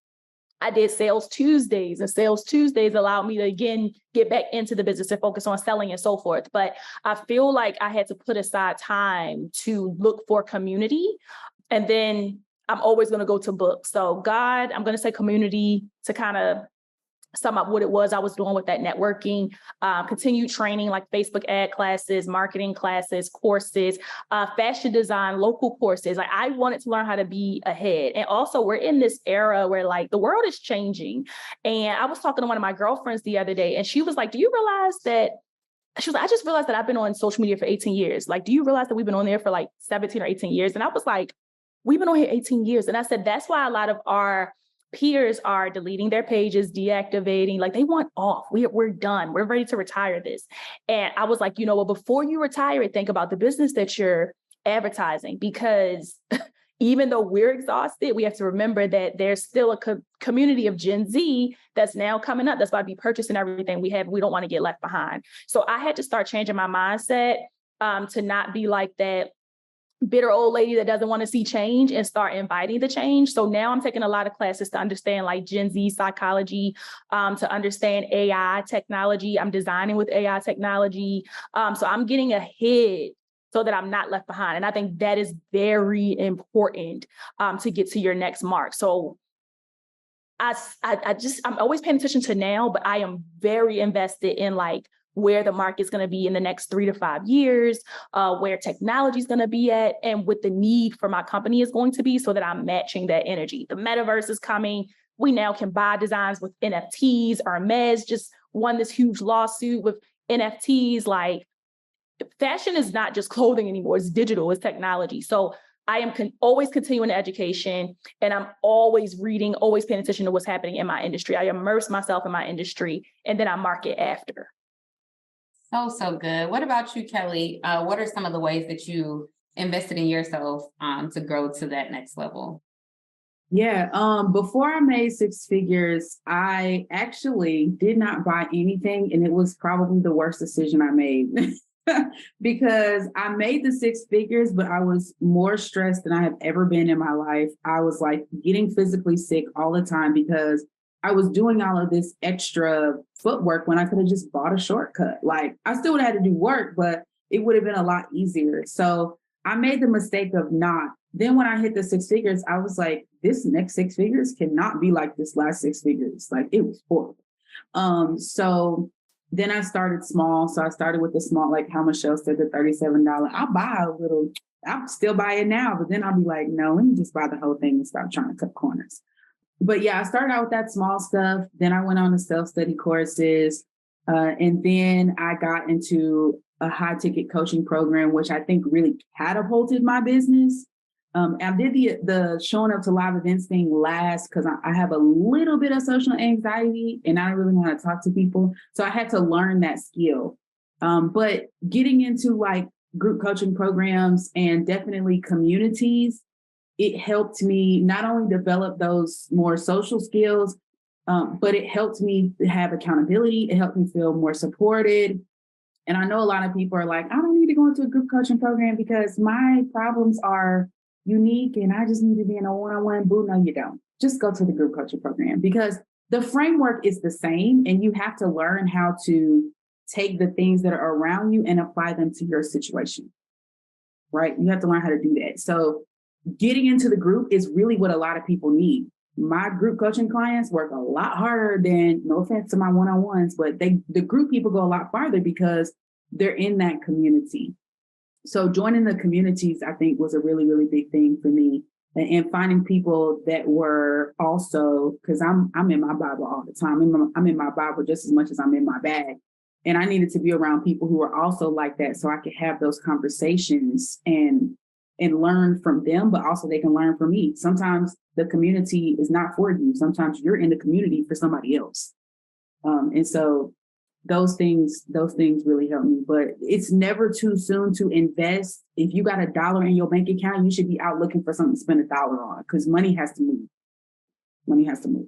I did Sales Tuesdays, and Sales Tuesdays allowed me to, again, get back into the business and focus on selling and so forth. But I feel like I had to put aside time to look for community And then I'm always going to go to books. So God, I'm going to say community to kind of sum up what it was I was doing with that networking, continued training like Facebook ad classes, marketing classes, courses, fashion design, local courses. Like I wanted to learn how to be ahead. And also we're in this era where like the world is changing. And I was talking to one of my girlfriends the other day and she was like, do you realize that she was like, I just realized that I've been on social media for 18 years. Like, do you realize that we've been on there for like 17 or 18 years? And I was like, we've been on here 18 years. And I said, that's why a lot of our peers are deleting their pages, deactivating, like they want off. We're done. We're ready to retire this. And I was like, you know, well, before you retire it, think about the business that you're advertising, because even though we're exhausted, we have to remember that there's still a community of Gen Z that's now coming up. That's about to be purchasing everything we have. We don't want to get left behind. So I had to start changing my mindset to not be like that bitter old lady that doesn't want to see change and start inviting the change. So now I'm taking a lot of classes to understand like Gen Z psychology, to understand AI technology. I'm designing with AI technology. So I'm getting ahead so that I'm not left behind. And I think that is very important to get to your next mark. So I'm always paying attention to now, but I am very invested in like where the market's going to be in the next 3 to 5 years, where technology is going to be at, and what the need for my company is going to be so that I'm matching that energy. The metaverse is coming. We now can buy designs with NFTs. Hermes just won this huge lawsuit with NFTs. Like fashion is not just clothing anymore. It's digital, it's technology. So I am always continuing education, and I'm always reading, always paying attention to what's happening in my industry. I immerse myself in my industry, and then I market after. So good. What about you, Kelly? What are some of the ways that you invested in yourself to grow to that next level? Yeah. Before I made 6 figures, I actually did not buy anything. And it was probably the worst decision I made because I made the 6 figures, but I was more stressed than I have ever been in my life. I was like getting physically sick all the time because I was doing all of this extra footwork when I could have just bought a shortcut. Like I still would have had to do work, but it would have been a lot easier. So I made the mistake of not. Then when I hit the 6 figures, I was like, this next 6 figures cannot be like this last 6 figures. Like it was horrible. So then I started small. So I started with the small, like how Michelle said, the $37. I'll buy a little, I'll still buy it now, but then I'll be like, no, let me just buy the whole thing and stop trying to cut corners. But yeah, I started out with that small stuff. Then I went on to self-study courses. And then I got into a high ticket coaching program, which I think really catapulted my business. I did the showing up to live events thing last because I have a little bit of social anxiety and I don't really know how to talk to people. So I had to learn that skill. But getting into like group coaching programs and definitely communities, it helped me not only develop those more social skills, but it helped me have accountability. It helped me feel more supported. And I know a lot of people are like, I don't need to go into a group coaching program because my problems are unique and I just need to be in a one-on-one. Boo, no, you don't. Just go to the group coaching program because the framework is the same and you have to learn how to take the things that are around you and apply them to your situation, right? You have to learn how to do that. So getting into the group is really what a lot of people need. My group coaching clients work a lot harder than, no offense to my one-on-ones, but the group people go a lot farther because they're in that community. So joining the communities, I think, was a really, really big thing for me. And finding people that were also, because I'm in my Bible all the time. I'm in my Bible just as much as I'm in my bag. And I needed to be around people who are also like that so I could have those conversations and learn from them, but also they can learn from me. Sometimes the community is not for you. Sometimes you're in the community for somebody else. And so those things really help me, but it's never too soon to invest. If you got $1 in your bank account, you should be out looking for something to spend $1 on because money has to move. Money has to move.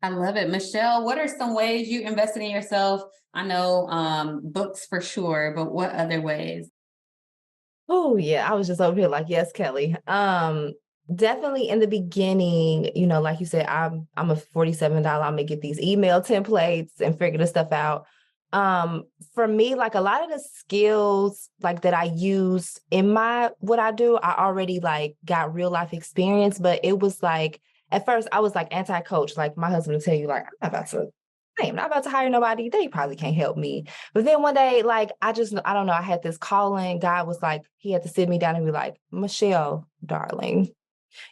I love it. Michelle, what are some ways you invested in yourself? I know books for sure, but what other ways? Oh yeah, I was just over here like, yes, Kelly. Definitely in the beginning, you know, like you said, I'm a $47. I'm gonna get these email templates and figure this stuff out. For me, like a lot of the skills like that I use in what I do, I already like got real life experience, but it was like, at first I was like anti-coach. Like my husband would tell you, like, I am not about to hire nobody. They probably can't help me. But then one day, like, I don't know, I had this calling. God was like, he had to sit me down and be like, Michelle, darling,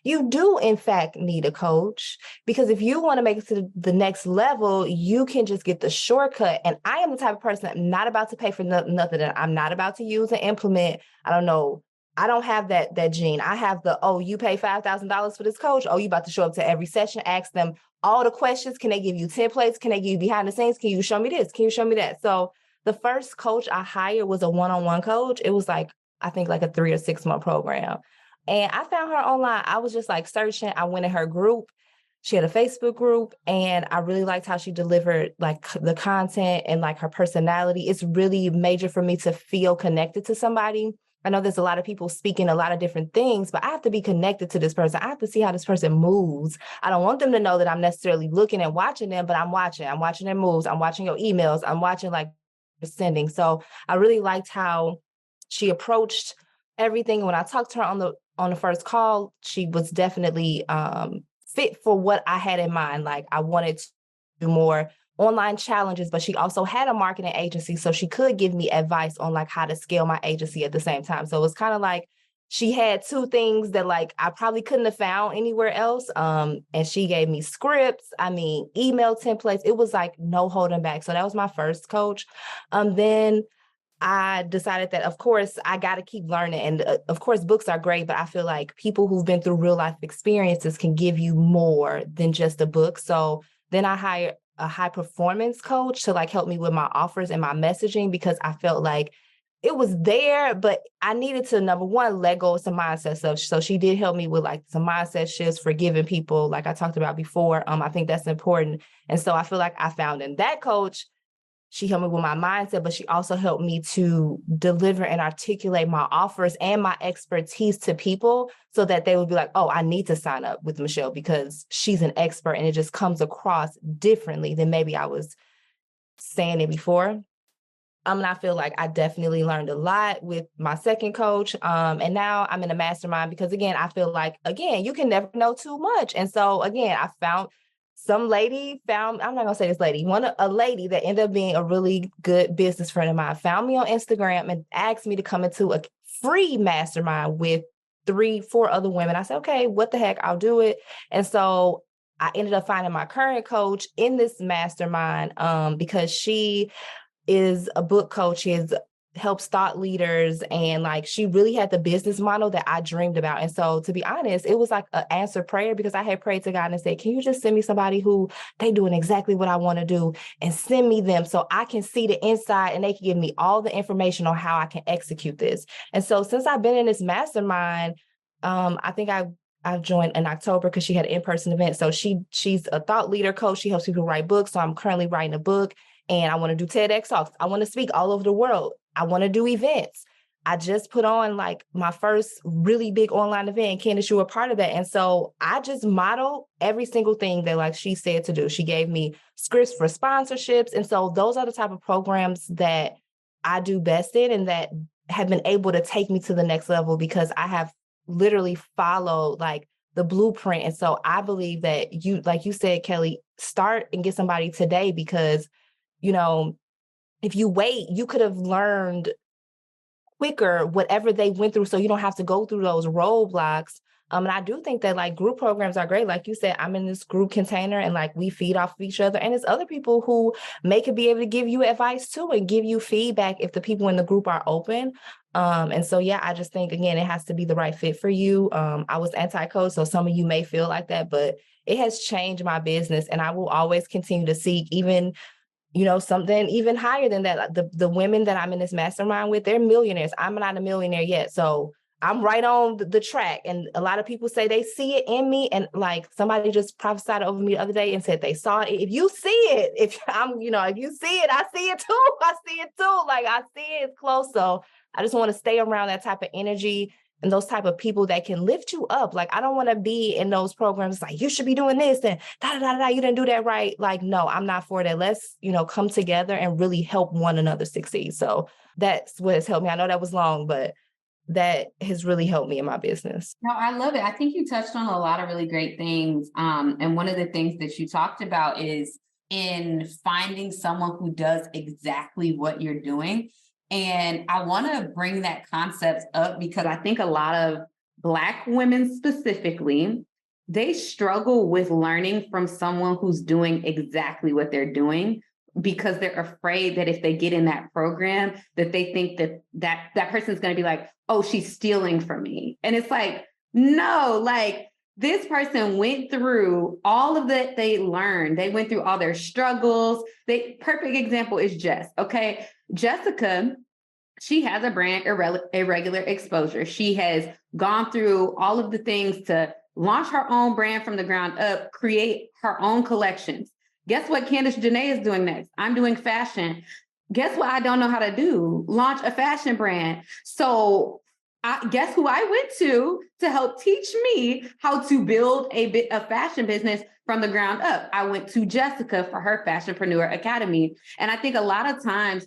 you do, in fact, need a coach, because if you want to make it to the next level, you can just get the shortcut. And I am the type of person I'm not about to pay for nothing that I'm not about to use and implement. I don't know. I don't have that gene. I have you pay $5,000 for this coach. Oh, you about to show up to every session, ask them all the questions. Can they give you templates? Can they give you behind the scenes? Can you show me this? Can you show me that? So the first coach I hired was a one-on-one coach. It was like, I think like a 3 or 6 month program. And I found her online. I was just like searching. I went in her group. She had a Facebook group, and I really liked how she delivered like the content and like her personality. It's really major for me to feel connected to somebody. I know there's a lot of people speaking a lot of different things, but I have to be connected to this person. I have to see how this person moves. I don't want them to know that I'm necessarily looking and watching them, but I'm watching their moves. I'm watching your emails. I'm watching like sending. So I really liked how she approached everything. When I talked to her on the first call, she was definitely fit for what I had in mind. Like I wanted to do more online challenges, but she also had a marketing agency, so she could give me advice on like how to scale my agency at the same time. So it was kind of like she had 2 things that like I probably couldn't have found anywhere else. And she gave me scripts, email templates. It was like no holding back. So that was my first coach. Then I decided that, of course, I got to keep learning. And of course, books are great, but I feel like people who've been through real life experiences can give you more than just a book. So then I hired a high performance coach to like help me with my offers and my messaging, because I felt like it was there, but I needed to, number one, let go of some mindset stuff. So she did help me with like some mindset shifts, forgiving people, like I talked about before. I think that's important. And so I feel like I found in that coach, she helped me with my mindset, but she also helped me to deliver and articulate my offers and my expertise to people so that they would be like, oh, I need to sign up with Michelle because she's an expert, and it just comes across differently than maybe I was saying it before. And I feel like I definitely learned a lot with my second coach. And now I'm in a mastermind because, again, I feel like, again, you can never know too much. And so, again, I found I'm not going to say this lady, a lady that ended up being a really good business friend of mine, found me on Instagram and asked me to come into a free mastermind with 3-4 other women. I said, okay, what the heck, I'll do it. And so I ended up finding my current coach in this mastermind because she is a book coach. She helps thought leaders, and like she really had the business model that I dreamed about. And so, to be honest, it was like an answered prayer, because I had prayed to God and said, can you just send me somebody who they doing exactly what I want to do, and send me them so I can see the inside and they can give me all the information on how I can execute this. And so since I've been in this mastermind, I think I've joined in October because she had an in-person event. So she's a thought leader coach. She helps people write books. So I'm currently writing a book, and I want to do TEDx talks. I want to speak all over the world. I want to do events. I just put on like my first really big online event. Candace, you were part of that. And so I just model every single thing that like she said to do. She gave me scripts for sponsorships. And so those are the type of programs that I do best in, and that have been able to take me to the next level, because I have literally followed like the blueprint. And so I believe that you, like you said, Kelly, start and get somebody today, because, you know, if you wait, you could have learned quicker whatever they went through, so you don't have to go through those roadblocks. And I do think that like group programs are great. Like you said, I'm in this group container, and like we feed off of each other. And there's other people who may could be able to give you advice too, and give you feedback if the people in the group are open. And so, yeah, I just think, again, it has to be the right fit for you. I was anti-coach, so some of you may feel like that, but it has changed my business, and I will always continue to seek even, you know, something even higher than that. Like the women that I'm in this mastermind with, they're millionaires. I'm not a millionaire yet. So I'm right on the track. And a lot of people say they see it in me. And like somebody just prophesied over me the other day and said they saw it. If you see it, if you see it, I see it too. I see it too. Like I see it, it's close. So I just want to stay around that type of energy and those type of people that can lift you up. Like, I don't want to be in those programs like, you should be doing this and you didn't do that right. Like, no, I'm not for that. Let's, come together and really help one another succeed. So that's what has helped me. I know that was long, but that has really helped me in my business. No, I love it. I think you touched on a lot of really great things. And one of the things that you talked about is in finding someone who does exactly what you're doing. And I want to bring that concept up because I think a lot of Black women specifically, they struggle with learning from someone who's doing exactly what they're doing, because they're afraid that if they get in that program, that they think that person's going to be like, oh, she's stealing from me. And it's like, no, like, this person went through all of that they learned. They went through all their struggles. Perfect example is Jess. Okay. Jessica, she has a brand, Irregular Exposure. She has gone through all of the things to launch her own brand from the ground up, create her own collections. Guess what Candace Janae is doing next? I'm doing fashion. Guess what I don't know how to do? Launch a fashion brand. So guess who I went to help teach me how to build a fashion business from the ground up? I went to Jessica for her Fashionpreneur Academy. And I think a lot of times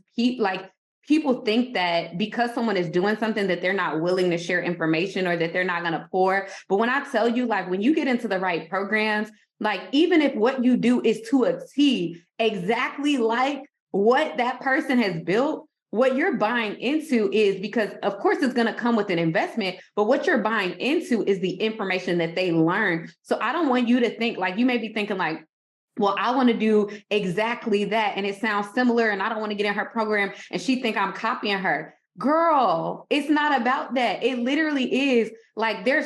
people think that because someone is doing something that they're not willing to share information or that they're not going to pour. But when I tell you, like, when you get into the right programs, like, even if what you do is to a T, exactly like what that person has built, what you're buying into is, because of course it's going to come with an investment, but what you're buying into is the information that they learn. So I don't want you to think, like, you may be thinking like, well, I want to do exactly that, and it sounds similar, and I don't want to get in her program, and she think I'm copying her. Girl, it's not about that. It literally is like, do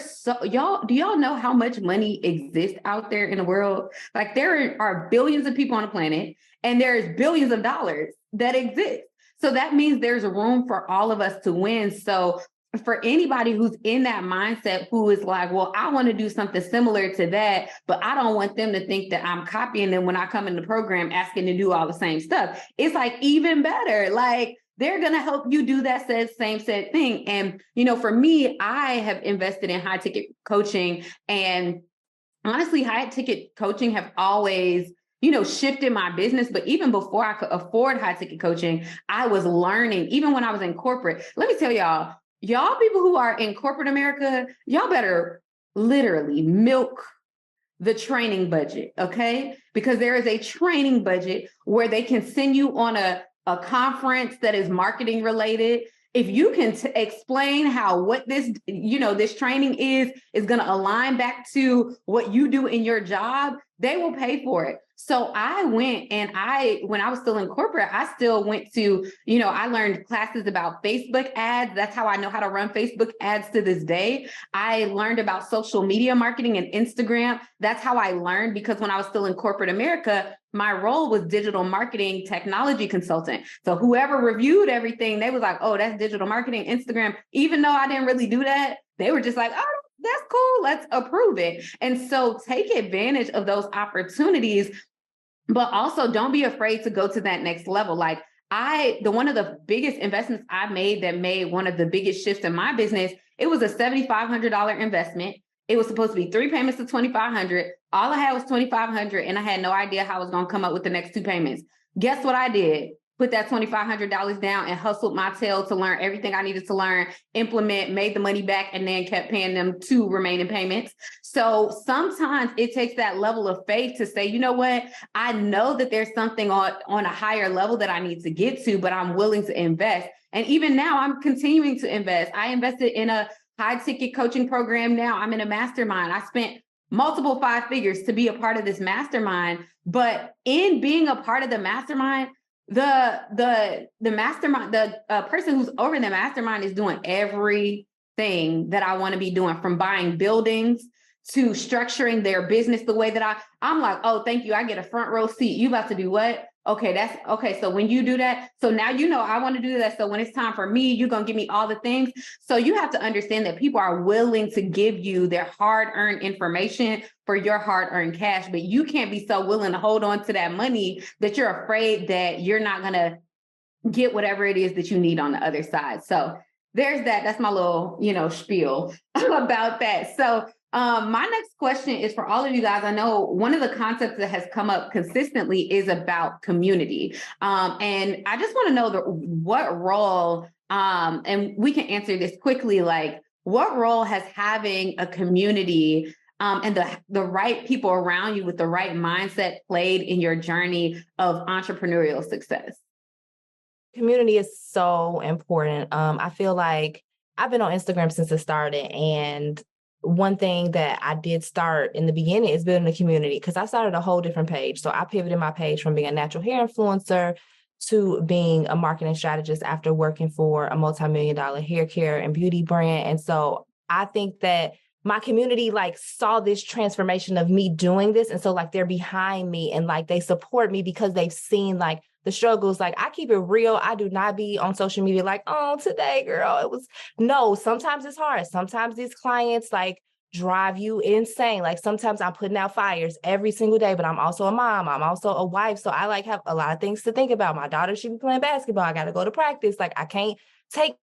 y'all know how much money exists out there in the world? Like, there are billions of people on the planet, and there's billions of dollars that exist. So that means there's room for all of us to win. So for anybody who's in that mindset, who is like, well, I want to do something similar to that, but I don't want them to think that I'm copying them when I come in the program asking to do all the same stuff. It's like even better. Like, they're going to help you do that same thing. And, for me, I have invested in high ticket coaching, and honestly, high ticket coaching have always shifted my business. But even before I could afford high ticket coaching, I was learning, even when I was in corporate. Let me tell y'all people who are in corporate America, y'all better literally milk the training budget, okay? Because there is a training budget where they can send you on a conference that is marketing related. If you can explain how what this training is going to align back to what you do in your job, they will pay for it. So I went, and when I was still in corporate, I still went to, I learned classes about Facebook ads. That's how I know how to run Facebook ads to this day. I learned about social media marketing and Instagram. That's how I learned, because when I was still in corporate America, my role was digital marketing technology consultant. So whoever reviewed everything, they was like, oh, that's digital marketing, Instagram. Even though I didn't really do that, they were just like, oh, that's cool, let's approve it. And so take advantage of those opportunities, but also don't be afraid to go to that next level. Like, one of the biggest investments I made that made one of the biggest shifts in my business, it was a $7,500 investment. It was supposed to be 3 payments of $2,500. All I had was $2,500, and I had no idea how I was going to come up with the next 2 payments. Guess what I did? Put that $2,500 down and hustled my tail to learn everything I needed to learn, implement, made the money back, and then kept paying them 2 remaining payments. So sometimes it takes that level of faith to say, you know what? I know that there's something on a higher level that I need to get to, but I'm willing to invest. And even now, I'm continuing to invest. I invested in a high ticket coaching program. Now I'm in a mastermind. I spent multiple 5 figures to be a part of this mastermind. But in being a part of the mastermind, the mastermind, the person who's over the mastermind is doing everything that I want to be doing, from buying buildings to structuring their business the way that I'm like, oh, thank you. I get a front row seat. You about to do what? Okay, that's okay. So when you do that, so now I want to do that. So when it's time for me, you're going to give me all the things. So you have to understand that people are willing to give you their hard-earned information for your hard-earned cash, but you can't be so willing to hold on to that money that you're afraid that you're not going to get whatever it is that you need on the other side. So there's that. That's my little, spiel about that. So my next question is for all of you guys. I know one of the concepts that has come up consistently is about community. And I just want to know what role, and we can answer this quickly, like what role has having a community and the right people around you with the right mindset played in your journey of entrepreneurial success? Community is so important. I feel like I've been on Instagram since it started, and one thing that I did start in the beginning is building a community, because I started a whole different page. So I pivoted my page from being a natural hair influencer to being a marketing strategist after working for a multi-million-dollar hair care and beauty brand. And so I think that my community like saw this transformation of me doing this. And so like they're behind me and like they support me because they've seen like the struggles. Like I keep it real. I do not be on social media like, oh, today, girl, no, sometimes it's hard. Sometimes these clients like drive you insane. Like sometimes I'm putting out fires every single day, but I'm also a mom. I'm also a wife. So I like have a lot of things to think about. My daughter should be playing basketball. I got to go to practice. Like I can't take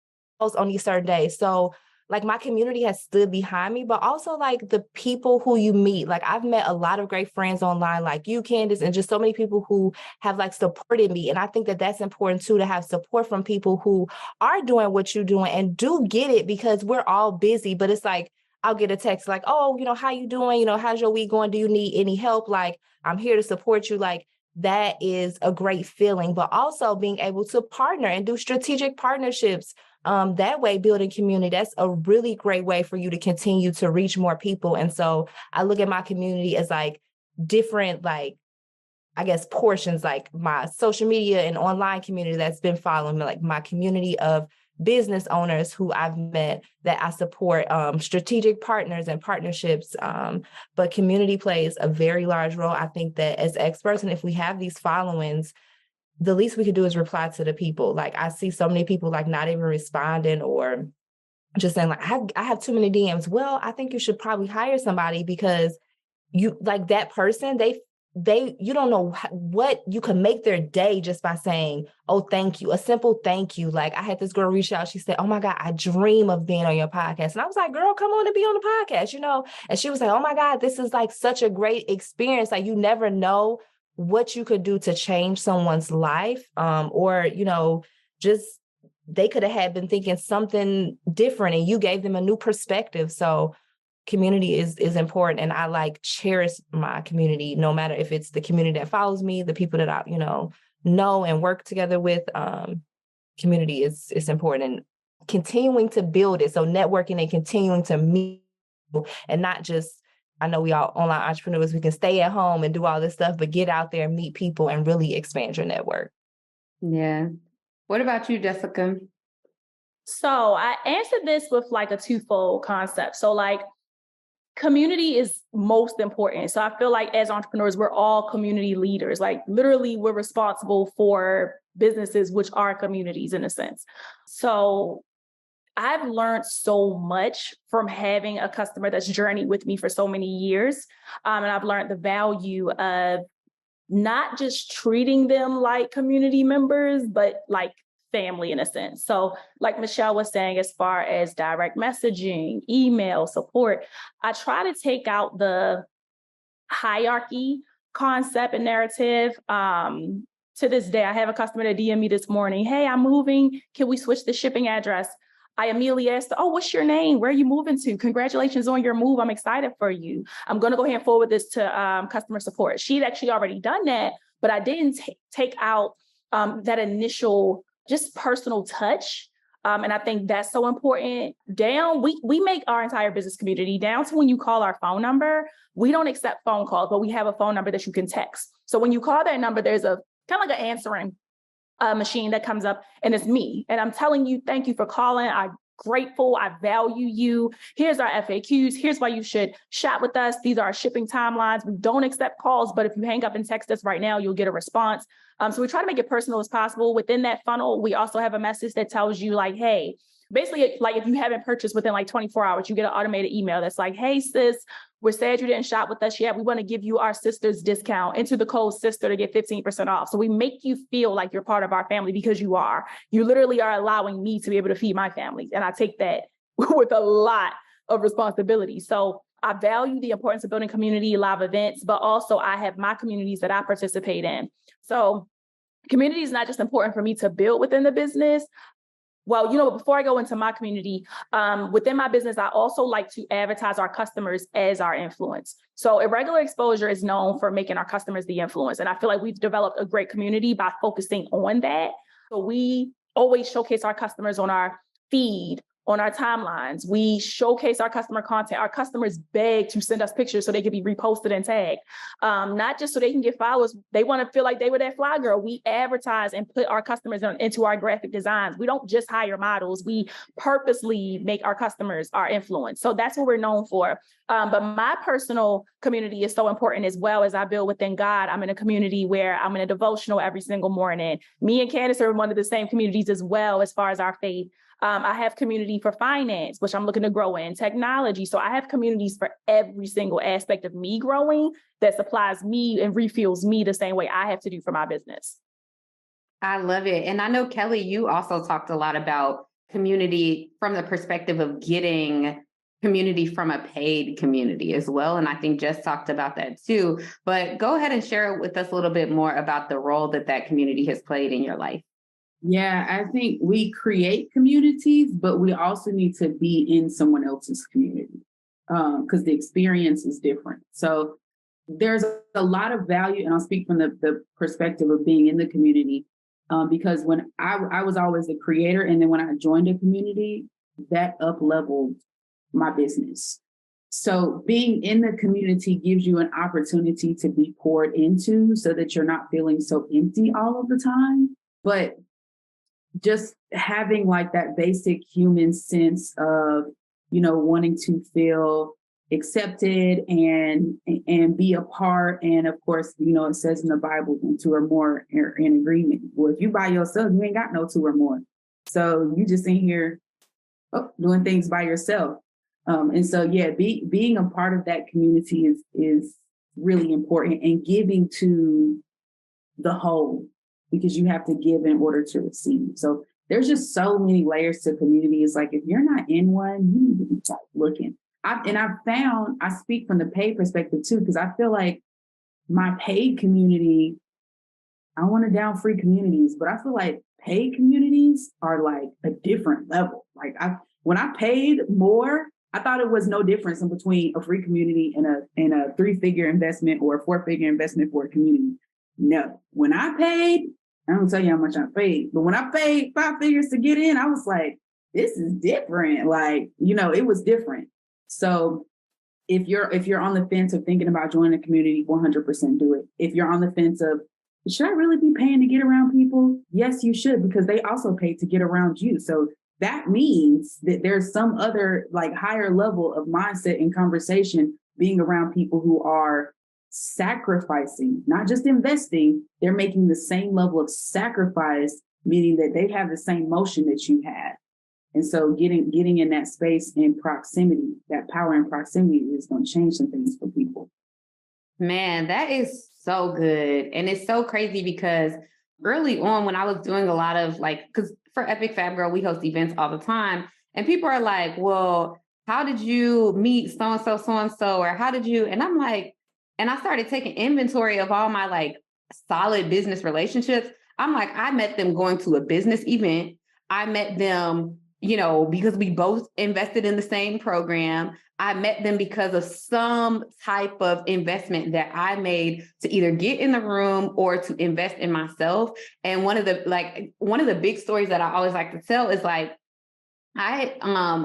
those on these certain days. So like my community has stood behind me, but also like the people who you meet. Like I've met a lot of great friends online, like you, Candace, and just so many people who have like supported me. And I think that that's important too, to have support from people who are doing what you're doing and do get it, because we're all busy, but it's like, I'll get a text like, oh, how you doing? How's your week going? Do you need any help? Like, I'm here to support you. Like, that is a great feeling, but also being able to partner and do strategic partnerships. That way, building community, that's a really great way for you to continue to reach more people. And so I look at my community as like different, like, I guess, portions, like my social media and online community that's been following me, like my community of business owners who I've met that I support, strategic partners and partnerships. But community plays a very large role. I think that as experts, and if we have these followings, the least we could do is reply to the people. Like I see so many people like not even responding or just saying like, I have too many DMs. Well, I think you should probably hire somebody, because you like that person, you don't know what you can make their day just by saying, oh, thank you. A simple thank you. Like I had this girl reach out. She said, oh my God, I dream of being on your podcast. And I was like, girl, come on and be on the podcast, And she was like, oh my God, this is like such a great experience. Like you never know what you could do to change someone's life. Or, just they could have been thinking something different and you gave them a new perspective. So community is important. And I like cherish my community, no matter if it's the community that follows me, the people that I, know and work together with. Community is important, and continuing to build it. So networking and continuing to meet people, and not just, I know we all online entrepreneurs, we can stay at home and do all this stuff, but get out there and meet people and really expand your network. Yeah. What about you, Jessica? So I answered this with like a twofold concept. So like community is most important. So I feel like as entrepreneurs, we're all community leaders. Like literally we're responsible for businesses, which are communities in a sense. So I've learned so much from having a customer that's journeyed with me for so many years. And I've learned the value of not just treating them like community members, but like family in a sense. So like Michelle was saying, as far as direct messaging, email, support, I try to take out the hierarchy concept and narrative. To this day, I have a customer that DM me this morning, hey, I'm moving. Can we switch the shipping address? I immediately asked, oh, what's your name? Where are you moving to? Congratulations on your move. I'm excited for you. I'm going to go ahead and forward this to customer support. She'd actually already done that, but I didn't take out that initial just personal touch. And I think that's so important. We make our entire business community down to when you call our phone number. We don't accept phone calls, but we have a phone number that you can text. So when you call that number, there's a kind of like an answering machine that comes up, and it's me. And I'm telling you, thank you for calling. I'm grateful. I value you. Here's our FAQs. Here's why you should shop with us. These are our shipping timelines. We don't accept calls, but if you hang up and text us right now, you'll get a response. So we try to make it personal as possible. Within that funnel, we also have a message that tells you like, hey, basically, like if you haven't purchased within like 24 hours, you get an automated email that's like, hey, sis, we're sad you didn't shop with us yet. We want to give you our sister's discount. Enter the code sister to get 15% off. So we make you feel like you're part of our family because you are. You literally are allowing me to be able to feed my family. And I take that with a lot of responsibility. So I value the importance of building community, live events, but also I have my communities that I participate in. So community is not just important for me to build within the business. Well, before I go into my community, within my business, I also like to advertise our customers as our influence. So Irregular Exposure is known for making our customers the influence. And I feel like we've developed a great community by focusing on that. So we always showcase our customers on our feed, on our timelines. We showcase our customer content. Our customers beg to send us pictures so they can be reposted and tagged. Not just so they can get followers. They want to feel like they were that fly girl. We advertise and put our customers into our graphic designs. We don't just hire models. We purposely make our customers our influence. So that's what we're known for. But my personal community is so important as well. As I build within God, I'm in a community where I'm in a devotional every single morning. Me and Candace are in one of the same communities as well, as far as our faith. I have community for finance, which I'm looking to grow in, technology. So I have communities for every single aspect of me growing that supplies me and refuels me the same way I have to do for my business. I love it. And I know, Kelly, you also talked a lot about community from the perspective of getting community from a paid community as well. And I think Jess talked about that too. But go ahead and share with us a little bit more about the role that community has played in your life. Yeah, I think we create communities, but we also need to be in someone else's community because the experience is different. So there's a lot of value, and I'll speak from the perspective of being in the community because when I was always a creator, and then when I joined a community, that up-leveled my business. So being in the community gives you an opportunity to be poured into so that you're not feeling so empty all of the time. But just having like that basic human sense of, wanting to feel accepted and be a part. And of course, it says in the Bible, when two or more are in agreement. Well, if you by yourself, you ain't got no two or more. So you just in here doing things by yourself. And so, being a part of that community is really important, and giving to the whole, because you have to give in order to receive. So there's just so many layers to community. It's like, if you're not in one, you need to be looking. I speak from the paid perspective too, because I feel like my paid community, I want to down free communities, but I feel like paid communities are like a different level. Like when I paid more, I thought it was no difference in between a free community and a 3-figure investment or a 4-figure investment for a community. No, when I paid, I don't tell you how much I paid, but when I paid 5 figures to get in, I was like, this is different. Like, it was different. So if you're on the fence of thinking about joining a community, 100% do it. If you're on the fence of, should I really be paying to get around people? Yes, you should, because they also pay to get around you. So that means that there's some other like higher level of mindset and conversation being around people who are sacrificing, not just investing. They're making the same level of sacrifice, meaning that they have the same motion that you had. And so getting in that space in proximity, that power in proximity is going to change some things for people. Man, that is so good. And it's so crazy because early on when I was doing a lot of because for Epic Fab Girl, we host events all the time. And people are like, well, how did you meet so-and-so, or how did you? And I'm like, and I started taking inventory of all my solid business relationships. I'm like, I met them going to a business event. I met them, because we both invested in the same program. I met them because of some type of investment that I made to either get in the room or to invest in myself. And one of the big stories that I always like to tell is I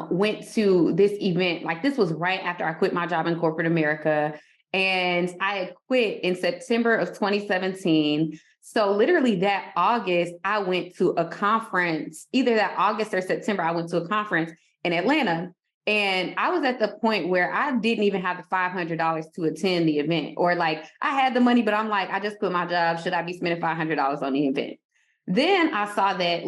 went to this event, this was right after I quit my job in corporate America. And I had quit in September of 2017. So literally that August, I went to a conference, either that August or September, I went to a conference in Atlanta. And I was at the point where I didn't even have the $500 to attend the event, or I had the money, but I'm like, I just quit my job. Should I be spending $500 on the event? Then I saw that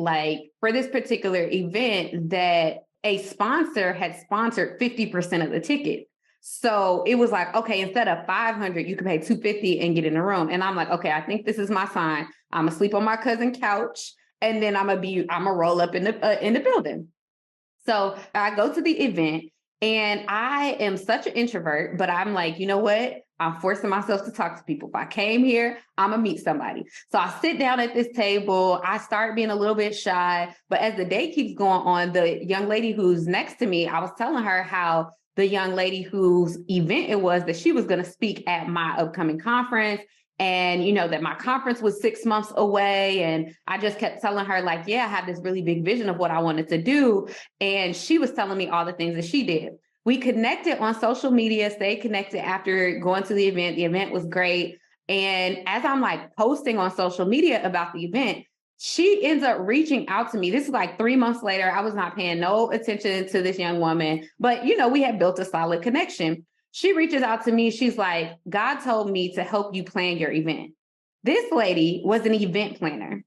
for this particular event that a sponsor had sponsored 50% of the ticket. So it was like, okay, instead of $500, you can pay $250 and get in the room. And I'm like, okay, I think this is my sign. I'm gonna sleep on my cousin's couch, and then I'm gonna roll up in the building. So I go to the event, and I am such an introvert, but I'm like, you know what? I'm forcing myself to talk to people. If I came here, I'm gonna meet somebody. So I sit down at this table. I start being a little bit shy, but as the day keeps going on, the young lady who's next to me, I was telling her how the young lady whose event it was, that she was going to speak at my upcoming conference. And, that my conference was 6 months away. And I just kept telling her, like, yeah, I have this really big vision of what I wanted to do. And she was telling me all the things that she did. We connected on social media, stayed connected after going to the event. The event was great. And as I'm like posting on social media about the event, she ends up reaching out to me. This is like 3 months later. I was not paying no attention to this young woman, but we had built a solid connection. She reaches out to me. She's like, God told me to help you plan your event. This lady was an event planner.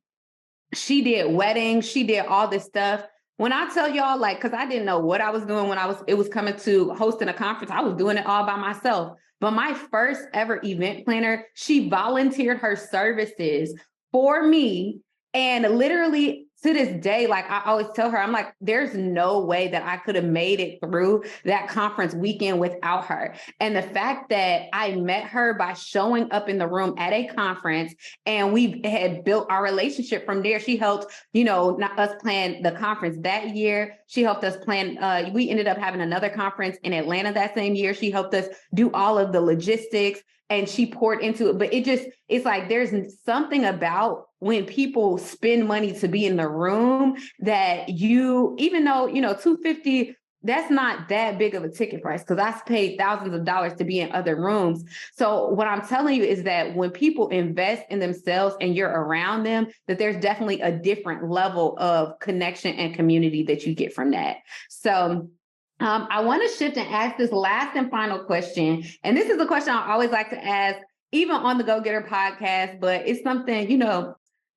She did weddings. She did all this stuff. When I tell y'all, like, because I didn't know what I was doing when it was coming to hosting a conference, I was doing it all by myself. But my first ever event planner, she volunteered her services for me. And literally to this day, like I always tell her, I'm like, there's no way that I could have made it through that conference weekend without her. And the fact that I met her by showing up in the room at a conference, and we had built our relationship from there. She helped, not us plan the conference that year. She helped us plan. We ended up having another conference in Atlanta that same year. She helped us do all of the logistics, and she poured into it. But it's like, there's something about when people spend money to be in the room that even though, $250, that's not that big of a ticket price, because I paid thousands of dollars to be in other rooms. So what I'm telling you is that when people invest in themselves and you're around them, that there's definitely a different level of connection and community that you get from that. So I want to shift and ask this last and final question. And this is a question I always like to ask, even on the Go Getter podcast, but it's something,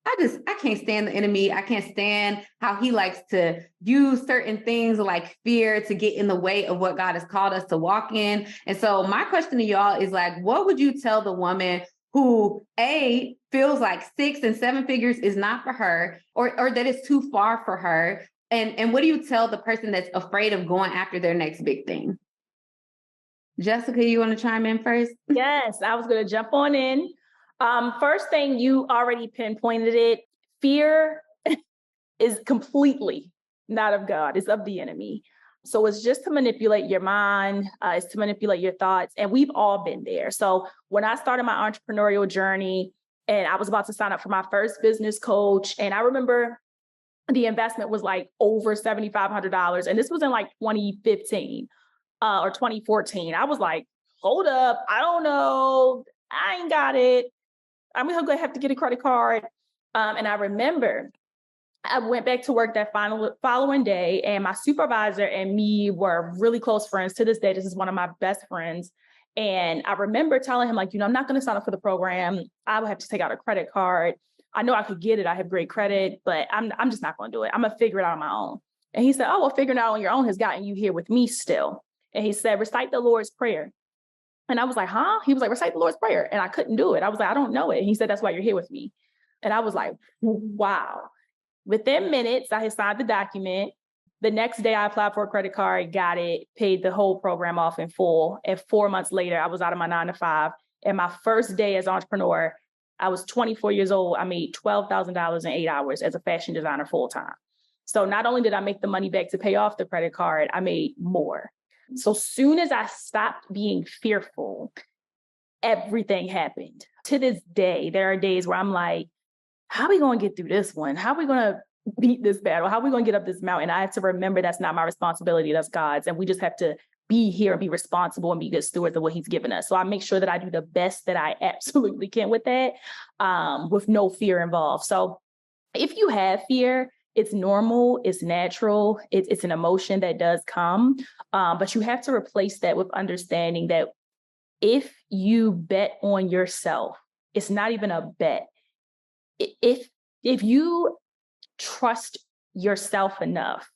I can't stand the enemy. I can't stand how he likes to use certain things like fear to get in the way of what God has called us to walk in. And so my question to y'all is like, what would you tell the woman who feels like 6 and 7 figures is not for her, or that it's too far for her? And what do you tell the person that's afraid of going after their next big thing? Jessica, you want to chime in first? Yes, I was going to jump on in. First thing, you already pinpointed it. Fear is completely not of God. It's of the enemy. So it's just to manipulate your mind. It's to manipulate your thoughts. And we've all been there. So when I started my entrepreneurial journey and I was about to sign up for my first business coach, and I remember the investment was like over $7,500. And this was in like 2015 or 2014. I was like, hold up. I don't know. I ain't got it. I'm going to have to get a credit card. And I remember I went back to work that following day, and my supervisor and me were really close friends. To this day, this is one of my best friends. And I remember telling him, like, I'm not going to sign up for the program. I would have to take out a credit card. I know I could get it. I have great credit, but I'm just not going to do it. I'm going to figure it out on my own. And he said, oh, well, figuring it out on your own has gotten you here with me still. And he said, recite the Lord's Prayer. And I was like, huh? He was like, recite the Lord's Prayer. And I couldn't do it. I was like, I don't know it. And he said, that's why you're here with me. And I was like, wow. Within minutes, I had signed the document. The next day I applied for a credit card, got it, paid the whole program off in full. And 4 months later, I was out of my 9-to-5. And my first day as an entrepreneur, I was 24 years old. I made $12,000 in 8 hours as a fashion designer full time. So not only did I make the money back to pay off the credit card, I made more. So soon as I stopped being fearful, everything happened. To this day, there are days where I'm like, how are we going to get through this one? How are we going to beat this battle? How are we going to get up this mountain? I have to remember that's not my responsibility. That's God's. And we just have to be here and be responsible and be good stewards of what he's given us. So I make sure that I do the best that I absolutely can with that, with no fear involved. So if you have fear, it's normal, it's natural, it's an emotion that does come, but you have to replace that with understanding that if you bet on yourself, it's not even a bet. If you trust yourself enough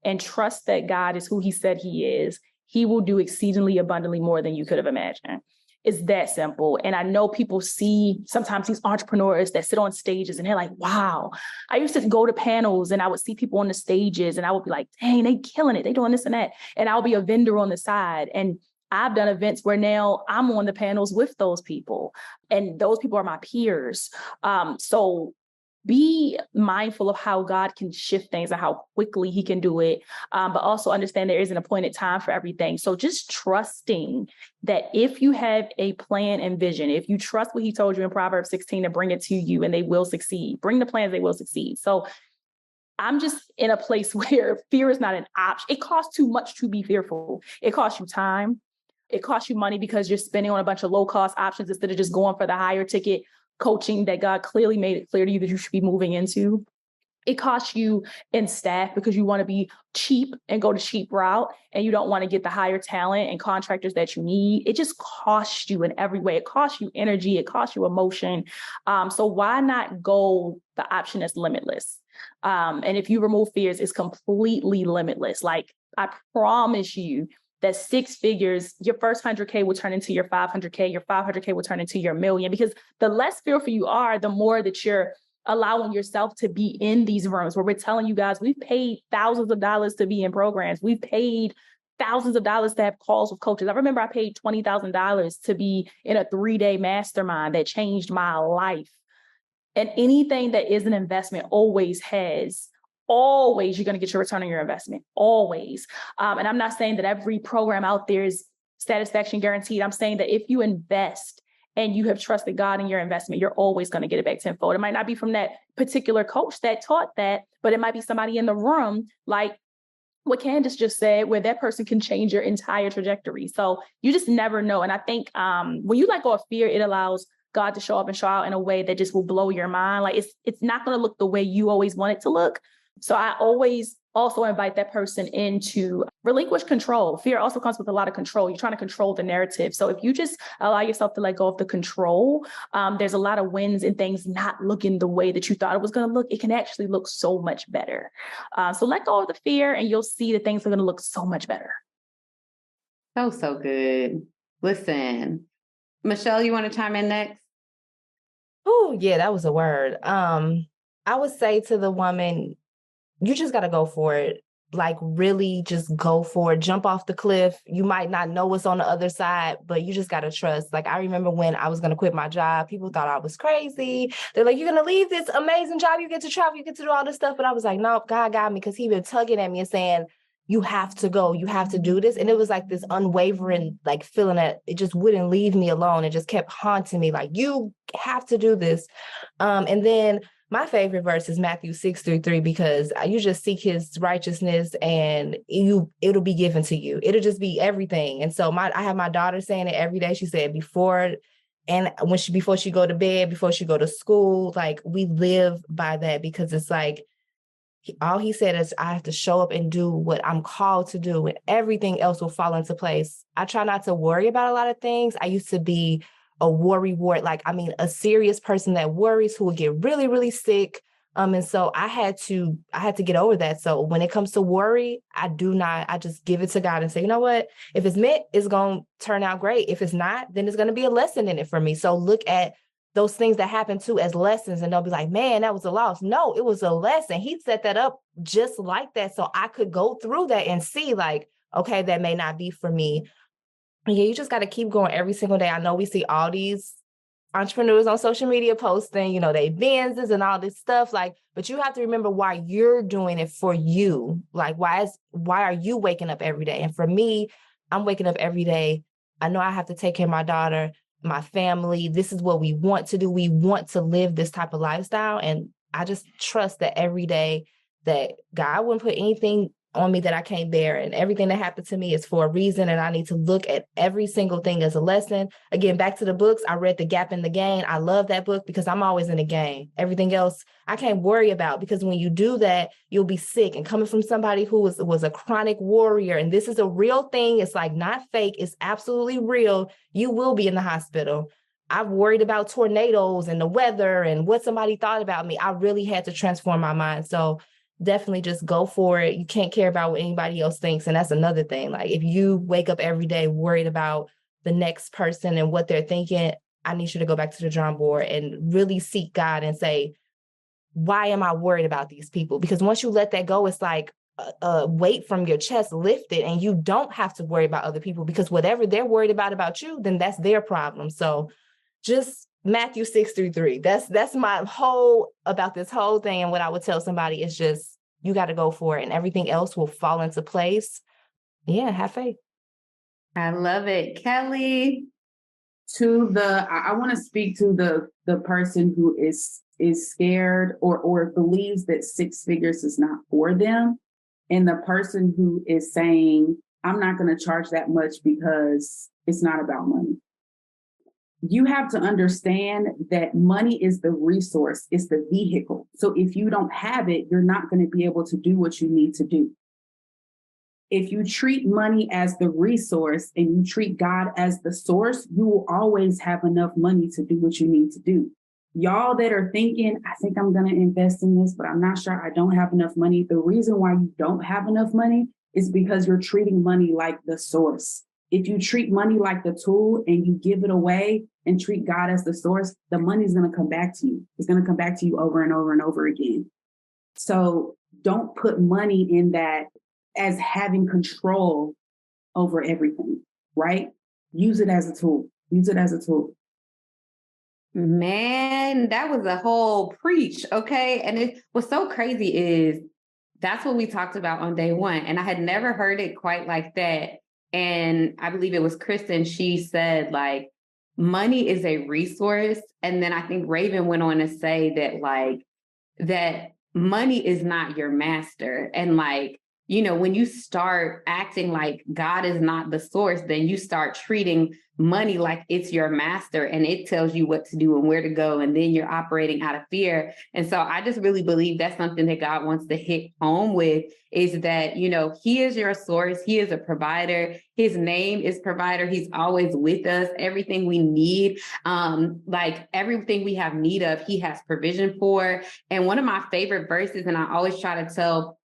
and trust that God is who he said he is, he will do exceedingly abundantly more than you could have imagined. It's that simple. And I know people see sometimes these entrepreneurs that sit on stages and they're like, wow. I used to go to panels and I would see people on the stages and I would be like, dang, they killing it. They doing this and that. And I'll be a vendor on the side. And I've done events where now I'm on the panels with those people, and those people are my peers. So be mindful of how God can shift things and how quickly he can do it. But also understand there is an appointed time for everything. So just trusting that if you have a plan and vision, if you trust what he told you in Proverbs 16 to bring it to you and they will succeed, bring the plans, they will succeed. So I'm just in a place where fear is not an option. It costs too much to be fearful. It costs you time. It costs you money because you're spending on a bunch of low cost options instead of just going for the higher ticket coaching that God clearly made it clear to you that you should be moving into. It costs you in staff because you want to be cheap and go the cheap route, and you don't want to get the higher talent and contractors that you need. It just costs you in every way. It costs you energy. It costs you emotion. So why not go the option that's limitless? And if you remove fears, it's completely limitless. Like, I promise you that 6 figures, your first 100K will turn into your 500K, your 500K will turn into your million, because the less fearful you are, the more that you're allowing yourself to be in these rooms where we're telling you guys, we've paid thousands of dollars to be in programs. We've paid thousands of dollars to have calls with coaches. I remember I paid $20,000 to be in a 3-day mastermind that changed my life. And anything that is an investment always you're going to get your return on your investment, always. And I'm not saying that every program out there is satisfaction guaranteed. I'm saying that if you invest and you have trusted God in your investment, you're always going to get it back tenfold. It might not be from that particular coach that taught that, but it might be somebody in the room, like what Candace just said, where that person can change your entire trajectory. So you just never know. And I think when you let go of fear, it allows God to show up and show out in a way that just will blow your mind. Like, it's not going to look the way you always want it to look. So I always also invite that person in to relinquish control. Fear also comes with a lot of control. You're trying to control the narrative. So if you just allow yourself to let go of the control, there's a lot of wins and things not looking the way that you thought it was going to look. It can actually look so much better. So let go of the fear and you'll see that things are going to look so much better. So good. Listen, Michelle, you want to chime in next? Oh, yeah, that was a word. I would say to the woman, you just got to go for it. Like, really just go for it. Jump off the cliff. You might not know what's on the other side, but you just got to trust. Like, I remember when I was going to quit my job, people thought I was crazy. They're like, you're going to leave this amazing job. You get to travel. You get to do all this stuff. But I was like, no, God got me, because he been tugging at me and saying, you have to go. You have to do this. And it was like this unwavering, like, feeling that it just wouldn't leave me alone. It just kept haunting me. Like, you have to do this. And then my favorite verse is Matthew 6:3, because you just seek his righteousness and it'll be given to you. It'll just be everything. And so I have my daughter saying it every day. She said before she go to bed, before she go to school, like, we live by that, because it's like, all he said is I have to show up and do what I'm called to do, and everything else will fall into place. I try not to worry about a lot of things. I used to be a worry wart, a serious person that worries, who would get really, really sick. And so I had to get over that. So when it comes to worry, I just give it to God and say, you know what, if it's meant, it's going to turn out great. If it's not, then there's going to be a lesson in it for me. So look at those things that happen too as lessons, and they'll be like, man, that was a loss. No, it was a lesson. He set that up just like that, so I could go through that and see, like, okay, that may not be for me. Yeah, you just got to keep going every single day. I know we see all these entrepreneurs on social media posting, they Benzes and all this stuff, like, but you have to remember why you're doing it for you. Like, why are you waking up every day? And for me, I'm waking up every day. I know I have to take care of my daughter, my family. This is what we want to do. We want to live this type of lifestyle. And I just trust that every day that God wouldn't put anything on me that I can't bear, and everything that happened to me is for a reason, and I need to look at every single thing as a lesson. Again, back to the books, I read The Gap in the Gain. I love that book because I'm always in a game. Everything else I can't worry about, because when you do that, you'll be sick. And coming from somebody who was a chronic warrior, and this is a real thing, it's like not fake, it's absolutely real. You will be in the hospital. I've worried about tornadoes and the weather and what somebody thought about me. I really had to transform my mind. So definitely just go for it. You can't care about what anybody else thinks. And that's another thing. Like if you wake up every day worried about the next person and what they're thinking, I need you to go back to the drawing board and really seek God and say, why am I worried about these people? Because once you let that go, it's like a weight from your chest lifted, and you don't have to worry about other people, because whatever they're worried about you, then that's their problem. So just Matthew 6:3. That's my whole about this whole thing. And what I would tell somebody is just, you got to go for it and everything else will fall into place. Yeah, have faith. I love it. Kelly. I want to speak to the person who is scared or believes that six figures is not for them. And the person who is saying, I'm not going to charge that much because it's not about money. You have to understand that money is the resource, it's the vehicle. So if you don't have it, you're not going to be able to do what you need to do. If you treat money as the resource and you treat God as the source, you will always have enough money to do what you need to do. Y'all that are thinking, I think I'm going to invest in this, but I'm not sure, I don't have enough money. The reason why you don't have enough money is because you're treating money like the source. If you treat money like the tool and you give it away and treat God as the source, the money is going to come back to you. It's going to come back to you over and over and over again. So don't put money in that as having control over everything, right? Use it as a tool. Use it as a tool. Man, that was a whole preach, okay? And what's so crazy is that's what we talked about on day one. And I had never heard it quite like that. And I believe it was Kristen, she said, like, money is a resource. And then I think Raven went on to say that, like, that money is not your master. And like, you know, when you start acting like God is not the source, then you start treating money like it's your master and it tells you what to do and where to go. And then you're operating out of fear. And so I just really believe that's something that God wants to hit home with, is that, you know, he is your source. He is a provider. His name is provider. He's always with us. Everything we need, like everything we have need of, he has provision for. And one of my favorite verses, and I always try to tell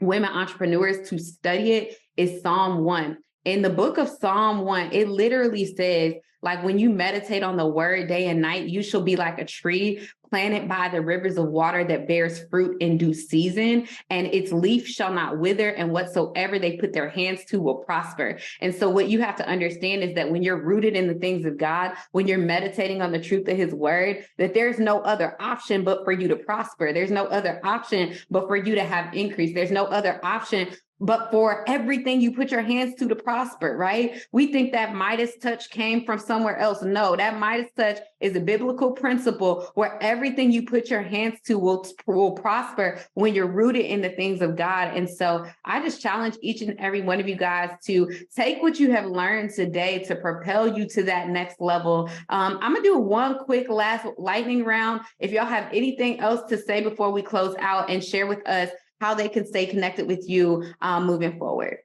women entrepreneurs to study it, is Psalm 1. In the book of Psalm 1, it literally says, like, when you meditate on the word day and night, you shall be like a tree planted by the rivers of water that bears fruit in due season, and its leaf shall not wither, and whatsoever they put their hands to will prosper. And so what you have to understand is that when you're rooted in the things of God, when you're meditating on the truth of his word, that there's no other option but for you to prosper. There's no other option but for you to have increase. There's no other option but for everything you put your hands to prosper, right? We think that Midas touch came from somewhere else. No, that Midas touch is a biblical principle where everything you put your hands to will prosper when you're rooted in the things of God. And so I just challenge each and every one of you guys to take what you have learned today to propel you to that next level. I'm going to do one quick last lightning round. If y'all have anything else to say before we close out, and share with us how they can stay connected with you moving forward.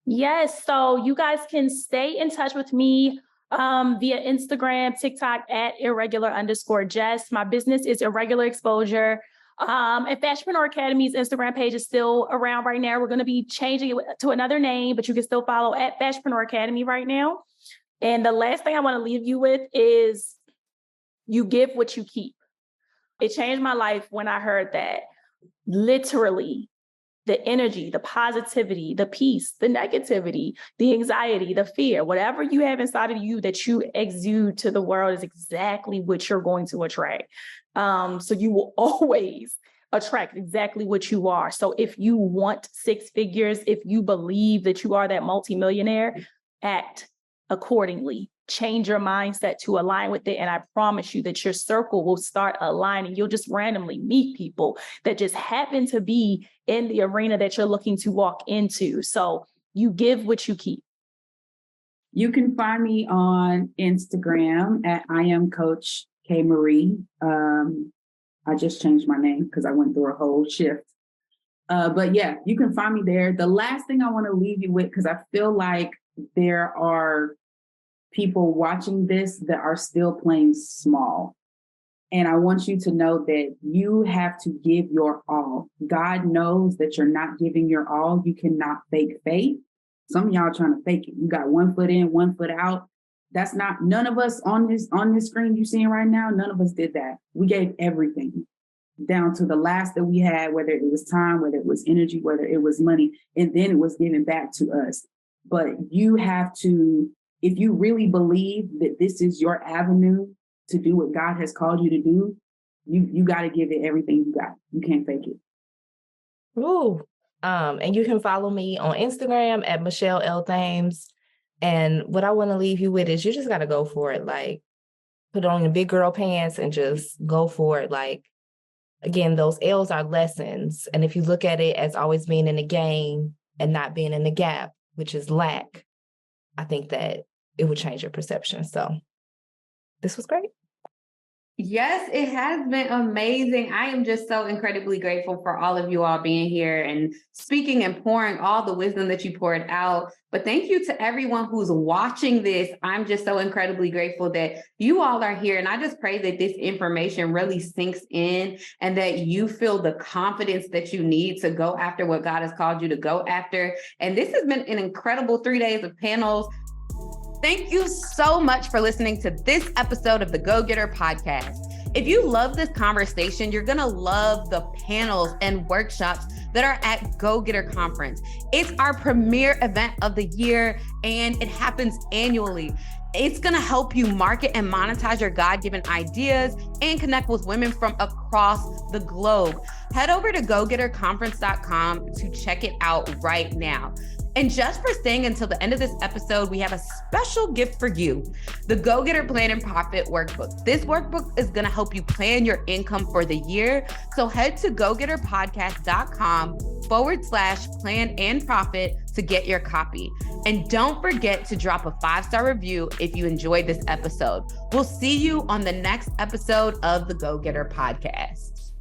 Yes. So you guys can stay in touch with me via Instagram, TikTok at irregular_Jess. My business is Irregular Exposure. And Fashionpreneur Academy's Instagram page is still around right now. We're going to be changing it to another name, but you can still follow at Fashionpreneur Academy right now. And the last thing I want to leave you with is, you give what you keep. It changed my life when I heard that. Literally, the energy, the positivity, the peace, the negativity, the anxiety, the fear, whatever you have inside of you that you exude to the world is exactly what you're going to attract. So you will always attract exactly what you are. So if you want six figures, if you believe that you are that multimillionaire, act accordingly. Change your mindset to align with it. And I promise you that your circle will start aligning. You'll just randomly meet people that just happen to be in the arena that you're looking to walk into. So you give what you keep. You can find me on Instagram at I am Coach K Marie. I just changed my name because I went through a whole shift. But yeah, you can find me there. The last thing I want to leave you with, because I feel like there are people watching this that are still playing small. And I want you to know that you have to give your all. God knows that you're not giving your all. You cannot fake faith. Some of y'all trying to fake it. You got 1 foot in, 1 foot out. That's not, none of us on this screen you seeing right now, none of us did that. We gave everything down to the last that we had, whether it was time, whether it was energy, whether it was money, and then it was given back to us. But you have to, if you really believe that this is your avenue to do what God has called you to do, you got to give it everything you got. You can't fake it. Ooh. And you can follow me on Instagram at Michelle L. Thames. And what I want to leave you with is you just got to go for it. Like, put on your big girl pants and just go for it. Like, again, those L's are lessons. And if you look at it as always being in the game and not being in the gap, which is lack, I think that it would change your perception. So this was great. Yes, it has been amazing. I am just so incredibly grateful for all of you all being here and speaking and pouring all the wisdom that you poured out. But thank you to everyone who's watching this. I'm just so incredibly grateful that you all are here. And I just pray that this information really sinks in and that you feel the confidence that you need to go after what God has called you to go after. And this has been an incredible 3 days of panels. Thank you so much for listening to this episode of the Go Getter podcast. If you love this conversation, you're going to love the panels and workshops that are at Go Getter Conference. It's our premier event of the year, and it happens annually. It's going to help you market and monetize your God-given ideas and connect with women from across the globe. Head over to gogetterconference.com to check it out right now. And just for staying until the end of this episode, we have a special gift for you, the Go Getter Plan and Profit Workbook. This workbook is going to help you plan your income for the year. So head to gogetterpodcast.com/plan and profit to get your copy. And don't forget to drop a 5-star review if you enjoyed this episode. We'll see you on the next episode of the Go Getter Podcast.